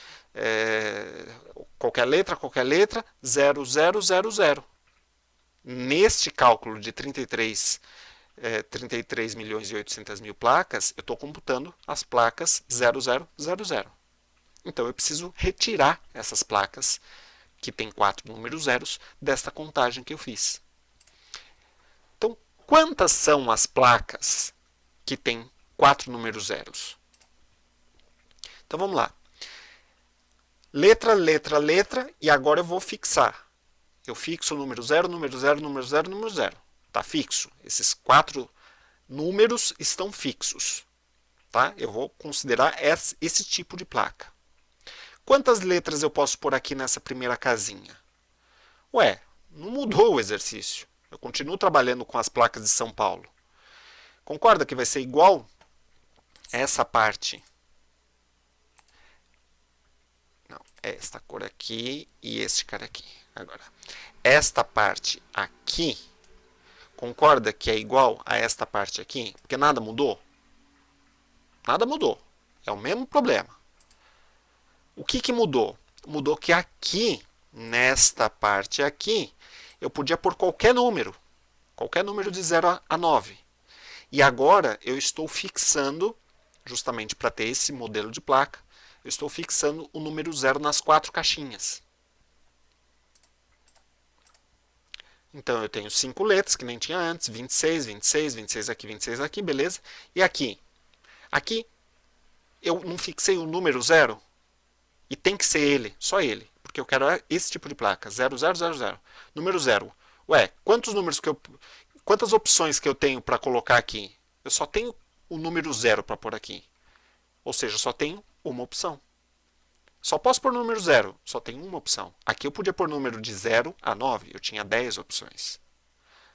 qualquer letra, 0000. Neste cálculo de 33 milhões e 800 mil placas, eu estou computando as placas 0000. Então eu preciso retirar essas placas, que tem 4 números zeros, desta contagem que eu fiz. Então, quantas são as placas que tem 4 números zeros? Então vamos lá. Letra, letra, letra, e agora eu vou fixar. Eu fixo o número 0, número 0, número 0, número 0. Está fixo. Esses 4 números estão fixos. Tá? Eu vou considerar esse tipo de placa. Quantas letras eu posso pôr aqui nessa primeira casinha? Ué, não mudou o exercício. Eu continuo trabalhando com as placas de São Paulo. Concorda que vai ser igual essa parte? Não, esta cor aqui e este cara aqui. Agora, esta parte aqui, concorda que é igual a esta parte aqui? Porque nada mudou? Nada mudou. É o mesmo problema. O que mudou? Mudou que aqui, nesta parte aqui, eu podia pôr qualquer número de 0 a 9. E agora eu estou fixando, justamente para ter esse modelo de placa, eu estou fixando o número 0 nas 4 caixinhas. Então eu tenho 5 letras, que nem tinha antes, 26, 26, 26 aqui, beleza? E aqui? Aqui eu não fixei o número 0, e tem que ser ele, só ele, porque eu quero esse tipo de placa, 0000. Número 0. Ué, quantas opções que eu tenho para colocar aqui? Eu só tenho o número 0 para pôr aqui. Ou seja, só tenho uma opção. Só posso pôr número 0, só tem uma opção. Aqui eu podia pôr número de 0 a 9, eu tinha 10 opções.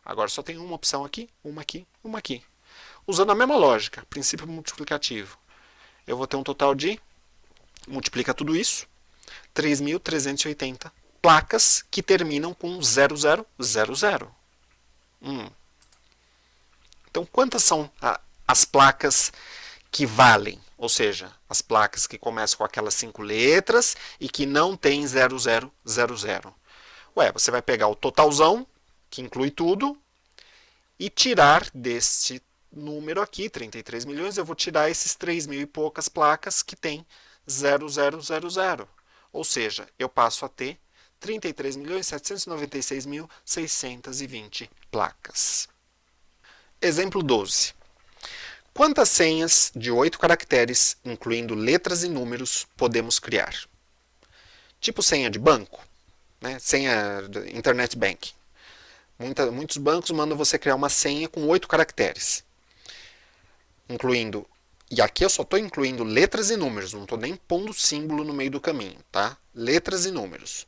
Agora só tem uma opção aqui, uma aqui, uma aqui. Usando a mesma lógica, princípio multiplicativo. Eu vou ter um total de, multiplica tudo isso, 3.380 placas que terminam com 0000. Então, quantas são as placas que valem? Ou seja, as placas que começam com aquelas 5 letras e que não tem 0000. Ué, você vai pegar o totalzão, que inclui tudo, e tirar deste número aqui, 33 milhões, eu vou tirar esses 3 mil e poucas placas que tem 0000. Ou seja, eu passo a ter 33.796.620 placas. Exemplo 12. Quantas senhas de 8 caracteres, incluindo letras e números, podemos criar? Tipo senha de banco, né? Senha de internet banking. Muitos bancos mandam você criar uma senha com 8 caracteres, incluindo, e aqui eu só estou incluindo letras e números, não estou nem pondo símbolo no meio do caminho, tá? Letras e números.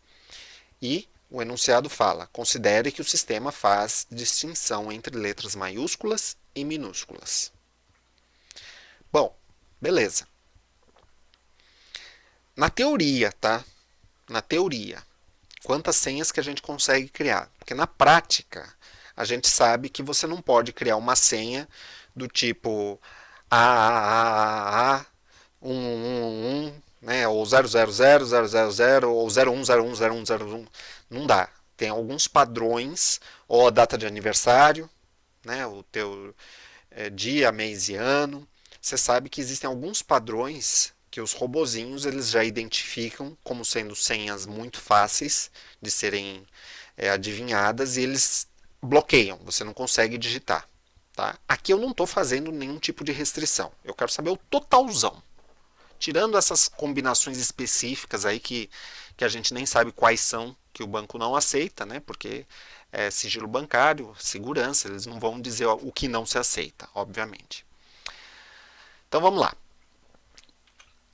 E o enunciado fala, considere que o sistema faz distinção entre letras maiúsculas e minúsculas. Bom, beleza. Na teoria, tá? Na teoria, quantas senhas que a gente consegue criar? Porque na prática, a gente sabe que você não pode criar uma senha do tipo AAAA, 111, né, ou 000, 000, ou 01010101. Não dá. Tem alguns padrões, ou a data de aniversário, né, o teu dia, mês e ano. Você sabe que existem alguns padrões que os robozinhos eles já identificam como sendo senhas muito fáceis de serem adivinhadas e eles bloqueiam, você não consegue digitar. Tá? Aqui eu não estou fazendo nenhum tipo de restrição, eu quero saber o totalzão. Tirando essas combinações específicas aí que a gente nem sabe quais são, que o banco não aceita, né? Porque é sigilo bancário, segurança, eles não vão dizer o que não se aceita, obviamente. Então vamos lá.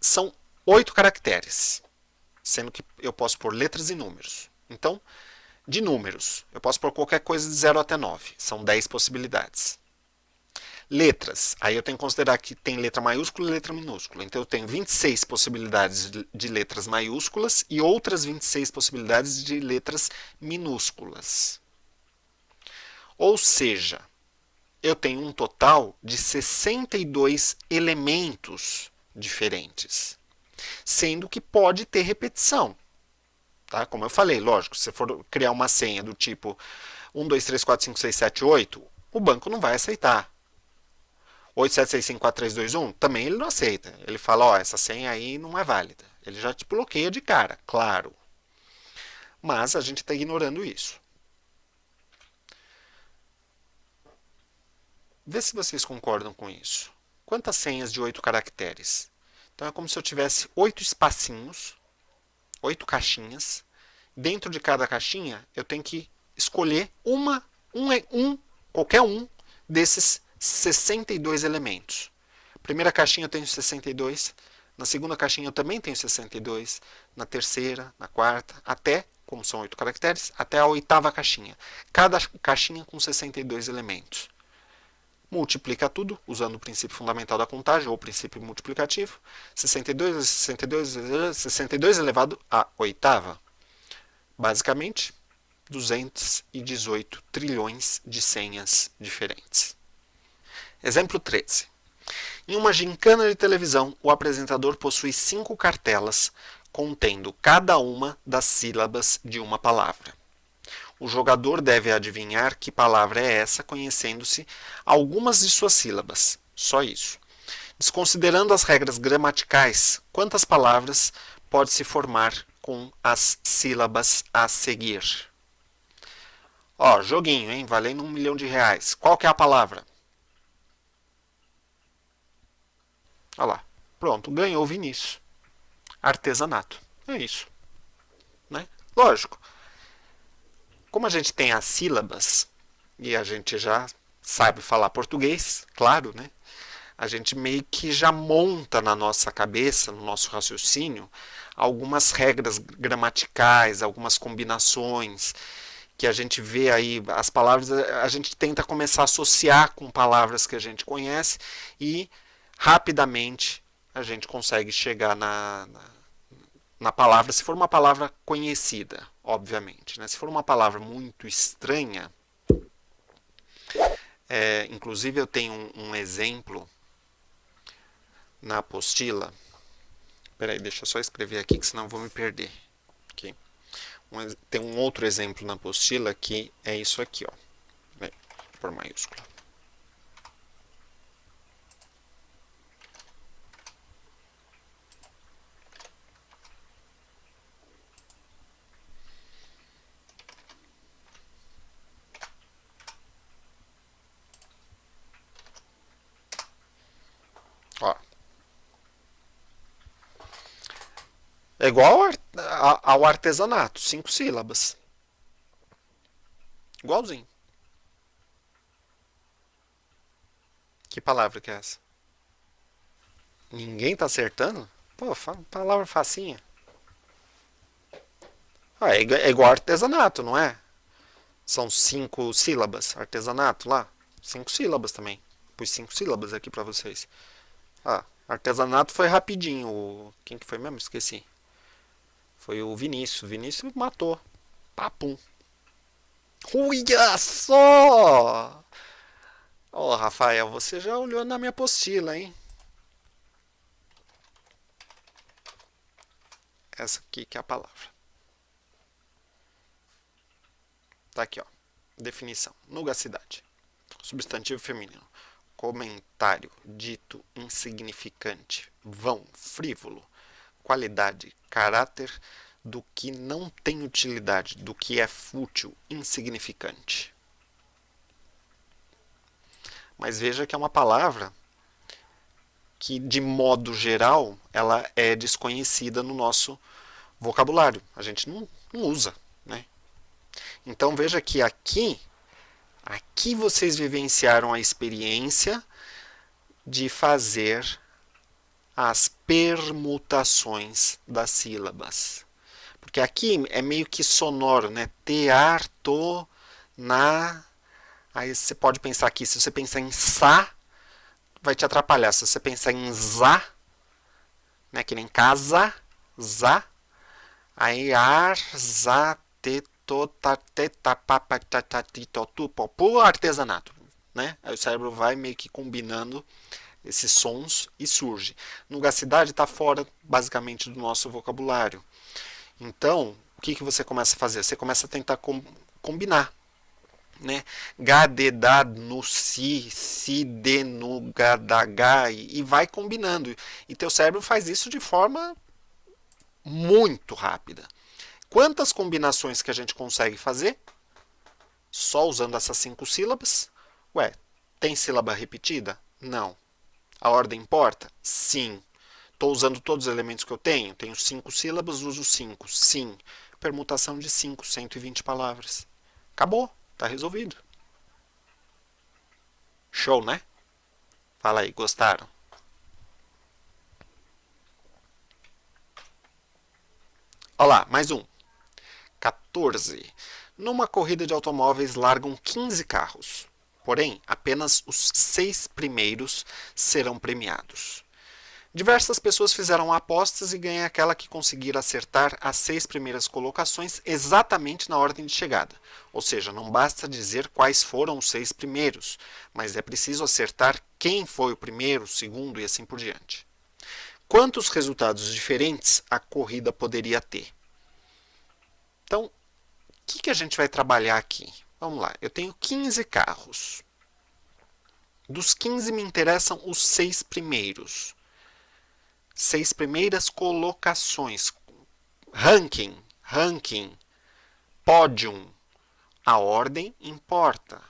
São 8 caracteres, sendo que eu posso pôr letras e números. Então, de números, eu posso pôr qualquer coisa de 0 até 9. São 10 possibilidades. Letras, aí eu tenho que considerar que tem letra maiúscula e letra minúscula. Então eu tenho 26 possibilidades de letras maiúsculas e outras 26 possibilidades de letras minúsculas. Ou seja, eu tenho um total de 62 elementos diferentes. sendo que pode ter repetição. Tá? Como eu falei, lógico, se você for criar uma senha do tipo 1, 2, 3, 4, 5, 6, 7, 8, o banco não vai aceitar. 8, 7, 6, 5, 4, 3, 2, 1, também ele não aceita. Ele fala, ó, essa senha aí não é válida. Ele já te bloqueia de cara, claro. Mas a gente está ignorando isso. Vê se vocês concordam com isso. Quantas senhas de 8 caracteres? Então é como se eu tivesse 8 espacinhos, 8 caixinhas. Dentro de cada caixinha, eu tenho que escolher qualquer um desses 62 elementos. Primeira caixinha eu tenho 62, na segunda caixinha eu também tenho 62, na terceira, na quarta, até, como são 8 caracteres, até a oitava caixinha. Cada caixinha com 62 elementos. Multiplica tudo usando o princípio fundamental da contagem ou o princípio multiplicativo. 62 vezes 62, 62 elevado à oitava. Basicamente, 218 trilhões de senhas diferentes. Exemplo 13. Em uma gincana de televisão, o apresentador possui 5 cartelas contendo cada uma das sílabas de uma palavra. O jogador deve adivinhar que palavra é essa, conhecendo-se algumas de suas sílabas. Só isso. Desconsiderando as regras gramaticais, quantas palavras pode se formar com as sílabas a seguir? Ó, joguinho, hein? Valendo R$ 1 milhão. Qual que é a palavra? Olha lá. Pronto, ganhou o Vinícius. Artesanato. É isso. Né? Lógico. Como a gente tem as sílabas, e a gente já sabe falar português, claro, né? A gente meio que já monta na nossa cabeça, no nosso raciocínio, algumas regras gramaticais, algumas combinações, que a gente vê aí, as palavras, a gente tenta começar a associar com palavras que a gente conhece e rapidamente a gente consegue chegar na palavra, se for uma palavra conhecida, obviamente. Né? Se for uma palavra muito estranha, inclusive eu tenho um exemplo na apostila. Peraí, deixa eu só escrever aqui, que senão eu vou me perder. Aqui. Tem um outro exemplo na apostila que é isso aqui, ó. Por maiúscula. Ó. É igual ao artesanato, 5 sílabas. Igualzinho. Que palavra que é essa? Ninguém tá acertando? Pô, palavra facinha. É igual artesanato, não é? São 5 sílabas. Artesanato lá. 5 sílabas também. Pus 5 sílabas aqui pra vocês. Artesanato foi rapidinho. Quem que foi mesmo? Esqueci. Foi o Vinícius. O Vinícius matou. Papum. Olha só! Ó, Rafael, você já olhou na minha apostila, hein? Essa aqui que é a palavra. Tá aqui, ó. Definição. Nugacidade. Substantivo feminino. Comentário dito insignificante, vão, frívolo. Qualidade, caráter do que não tem utilidade, do que é fútil, insignificante. Mas veja que é uma palavra que, de modo geral, ela é desconhecida no nosso vocabulário. A gente não usa, né? Então veja que aqui vocês vivenciaram a experiência de fazer as permutações das sílabas. Porque aqui é meio que sonoro, né? Tear, to, na. Aí você pode pensar aqui, se você pensar em sa, vai te atrapalhar. Se você pensar em za, né? Que nem casa, za, aí ar, za, te, to, ta, te, ta, pa, pa, ta, ta, ti, to, tu, po, pu, artesanato, né? Aí o cérebro vai meio que combinando esses sons e surge. Nugacidade está fora, basicamente, do nosso vocabulário. Então, o que você começa a fazer? Você começa a tentar combinar. Né? Ga, de, da, no, si, de, no, ga, da, ga, e vai combinando. E teu cérebro faz isso de forma muito rápida. Quantas combinações que a gente consegue fazer só usando essas 5 sílabas? Ué, tem sílaba repetida? Não. A ordem importa? Sim. Estou usando todos os elementos que eu tenho? Tenho 5 sílabas, uso 5. Sim. Permutação de 5, 120 palavras. Acabou. Está resolvido. Show, né? Fala aí, gostaram? Olha lá, mais um. 14. Numa corrida de automóveis largam 15 carros. Porém, apenas os 6 primeiros serão premiados. Diversas pessoas fizeram apostas e ganham aquela que conseguir acertar as 6 primeiras colocações exatamente na ordem de chegada. Ou seja, não basta dizer quais foram os 6 primeiros, mas é preciso acertar quem foi o primeiro, o segundo e assim por diante. Quantos resultados diferentes a corrida poderia ter? Então, o que a gente vai trabalhar aqui? Vamos lá, eu tenho 15 carros. Dos 15 me interessam os 6 primeiros. 6 primeiras colocações. Ranking, pódium. A ordem importa.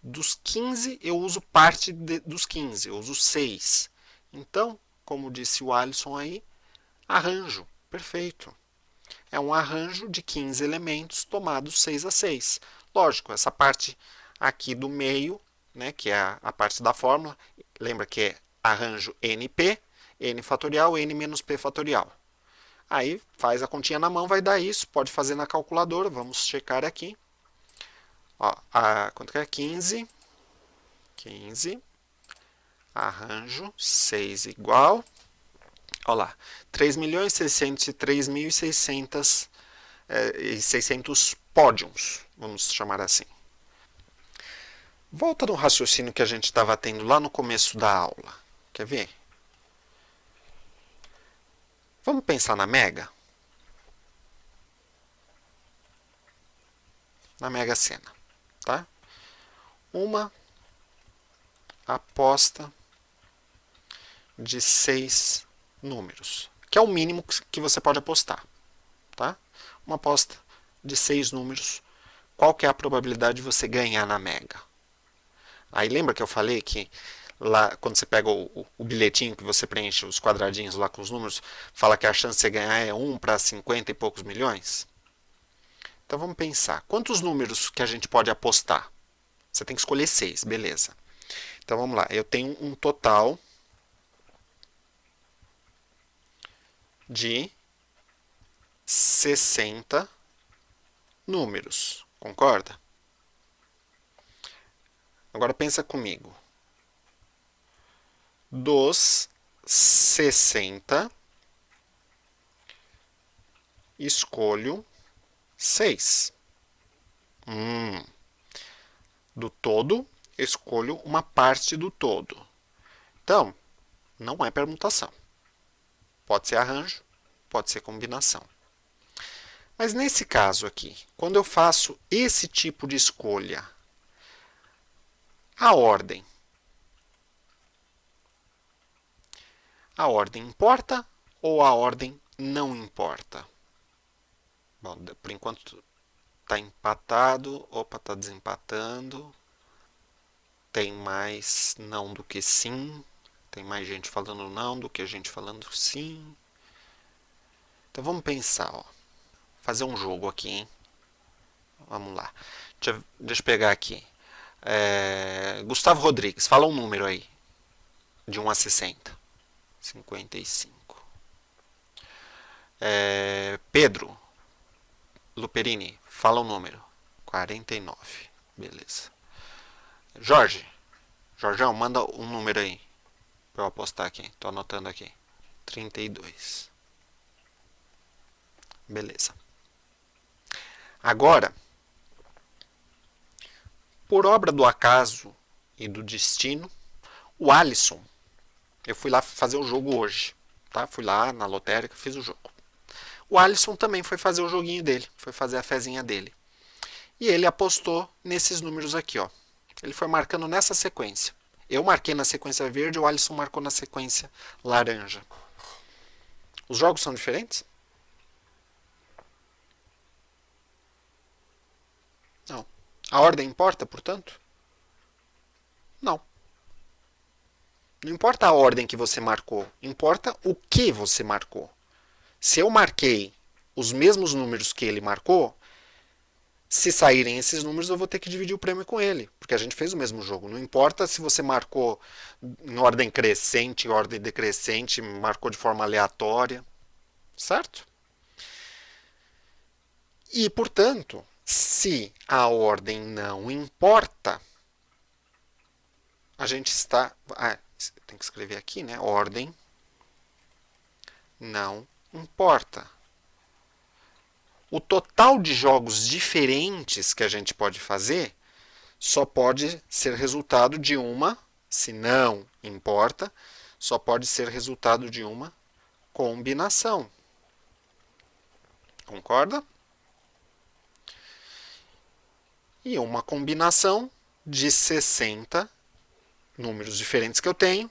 Dos 15 eu uso parte dos 15, eu uso 6. Então, como disse o Alisson aí, arranjo. Perfeito. É um arranjo de 15 elementos tomados 6 a 6. Lógico, essa parte aqui do meio, né, que é a parte da fórmula, lembra que é arranjo NP, N fatorial, N menos P fatorial. Aí faz a continha na mão, vai dar isso, pode fazer na calculadora, vamos checar aqui. Ó, quanto que é? 15, arranjo, 6 igual, olha lá, 3.603.600 pódiums, vamos chamar assim. Volta no raciocínio que a gente estava tendo lá no começo da aula. Quer ver? Vamos pensar na Mega? Na Mega Sena, tá? Uma aposta de 6 números, que é o mínimo que você pode apostar, tá? Uma aposta de 6 números. Qual que é a probabilidade de você ganhar na Mega? Aí lembra que eu falei que lá, quando você pega o bilhetinho que você preenche os quadradinhos lá com os números, fala que a chance de você ganhar é 1 para 50 e poucos milhões? Então vamos pensar. Quantos números que a gente pode apostar? Você tem que escolher 6, beleza. Então vamos lá. Eu tenho um total de 60 números. Concorda? Agora pensa comigo. Dos 60, escolho 6. Do todo, escolho uma parte do todo. Então, não é permutação. Pode ser arranjo, pode ser combinação. Mas nesse caso aqui, quando eu faço esse tipo de escolha, a ordem importa ou a ordem não importa? Bom, por enquanto está empatado. Opa, está desempatando. Tem mais não do que sim. Tem mais gente falando não do que gente falando sim. Então vamos pensar, ó. Fazer um jogo aqui, hein? Vamos lá. Deixa eu pegar aqui. Gustavo Rodrigues, fala um número aí. De 1 a 60. 55. Pedro Luperini, fala um número. 49. Beleza. Jorjão, manda um número aí. Pra eu apostar aqui. Tô anotando aqui. 32. Beleza. Agora, por obra do acaso e do destino, O Alisson, eu fui lá fazer o jogo hoje, tá? Fui lá na lotérica, fiz o jogo. O Alisson também foi fazer o joguinho dele, foi fazer a fezinha dele. E ele apostou nesses números aqui, ó. Ele foi marcando nessa sequência. Eu marquei na sequência verde, o Alisson marcou na sequência laranja. Os jogos são diferentes? Não. A ordem importa, portanto? Não. Não importa a ordem que você marcou, importa o que você marcou. Se eu marquei os mesmos números que ele marcou, se saírem esses números, eu vou ter que dividir o prêmio com ele, porque a gente fez o mesmo jogo. Não importa se você marcou em ordem crescente, em ordem decrescente, marcou de forma aleatória, certo? E, portanto, se a ordem não importa, a gente está... tem que escrever aqui, né? Ordem não importa. O total de jogos diferentes que a gente pode fazer só pode ser resultado de uma, se não importa, só pode ser resultado de uma combinação. Concorda? E uma combinação de 60 números diferentes que eu tenho,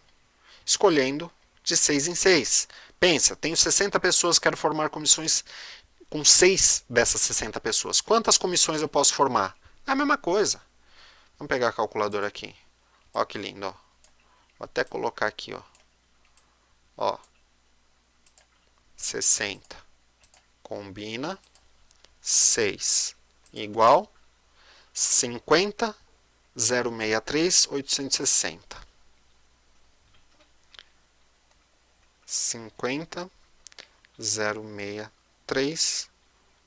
escolhendo de 6 em 6. Pensa, tenho 60 pessoas, quero formar comissões com 6 dessas 60 pessoas. Quantas comissões eu posso formar? É a mesma coisa. Vamos pegar a calculadora aqui. Ó que lindo, ó. Vou até colocar aqui, ó. Ó. 60 combina 6 igual 50 063 860. 50 063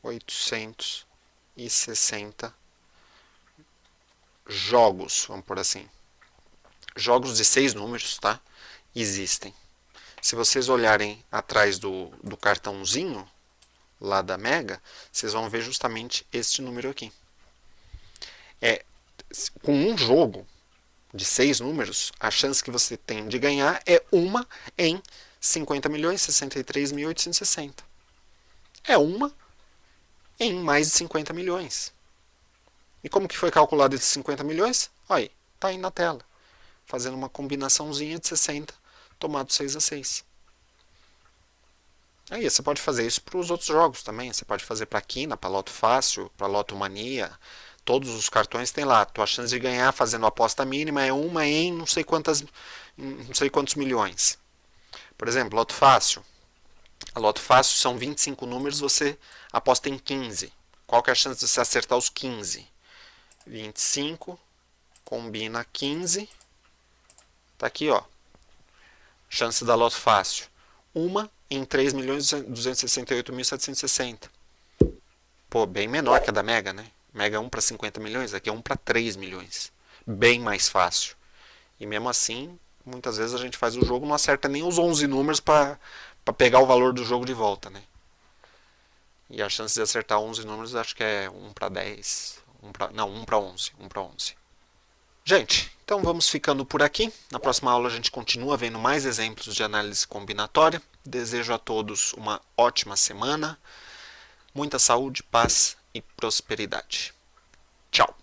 860 jogos, vamos por assim. Jogos de 6 números, tá? Existem. Se vocês olharem atrás do cartãozinho lá da Mega, vocês vão ver justamente este número aqui. Com um jogo de 6 números, a chance que você tem de ganhar é uma em 50.063.860. É uma em mais de 50 milhões. E como que foi calculado esses 50 milhões? Olha aí, tá aí na tela. Fazendo uma combinaçãozinha de 60, tomado 6 a 6. Aí você pode fazer isso para os outros jogos também. Você pode fazer para Quina, para Loto Fácil, para Loto Mania. Todos os cartões tem lá. Tua chance de ganhar fazendo a aposta mínima é uma em não sei quantos milhões. Por exemplo, Loto Fácil. A Loto Fácil são 25 números, você aposta em 15. Qual que é a chance de você acertar os 15? 25 combina 15. Tá aqui, ó. Chance da Loto Fácil. Uma em 3.268.760. Pô, bem menor que a da Mega, né? Mega é 1 para 50 milhões, aqui é 1 para 3 milhões. Bem mais fácil. E mesmo assim, muitas vezes a gente faz o jogo, não acerta nem os 11 números para pegar o valor do jogo de volta, né? E a chance de acertar 11 números acho que é 1 para 10. 1 para 11. 1 para 11. Gente, então vamos ficando por aqui. Na próxima aula a gente continua vendo mais exemplos de análise combinatória. Desejo a todos uma ótima semana. Muita saúde, paz e prosperidade. Tchau!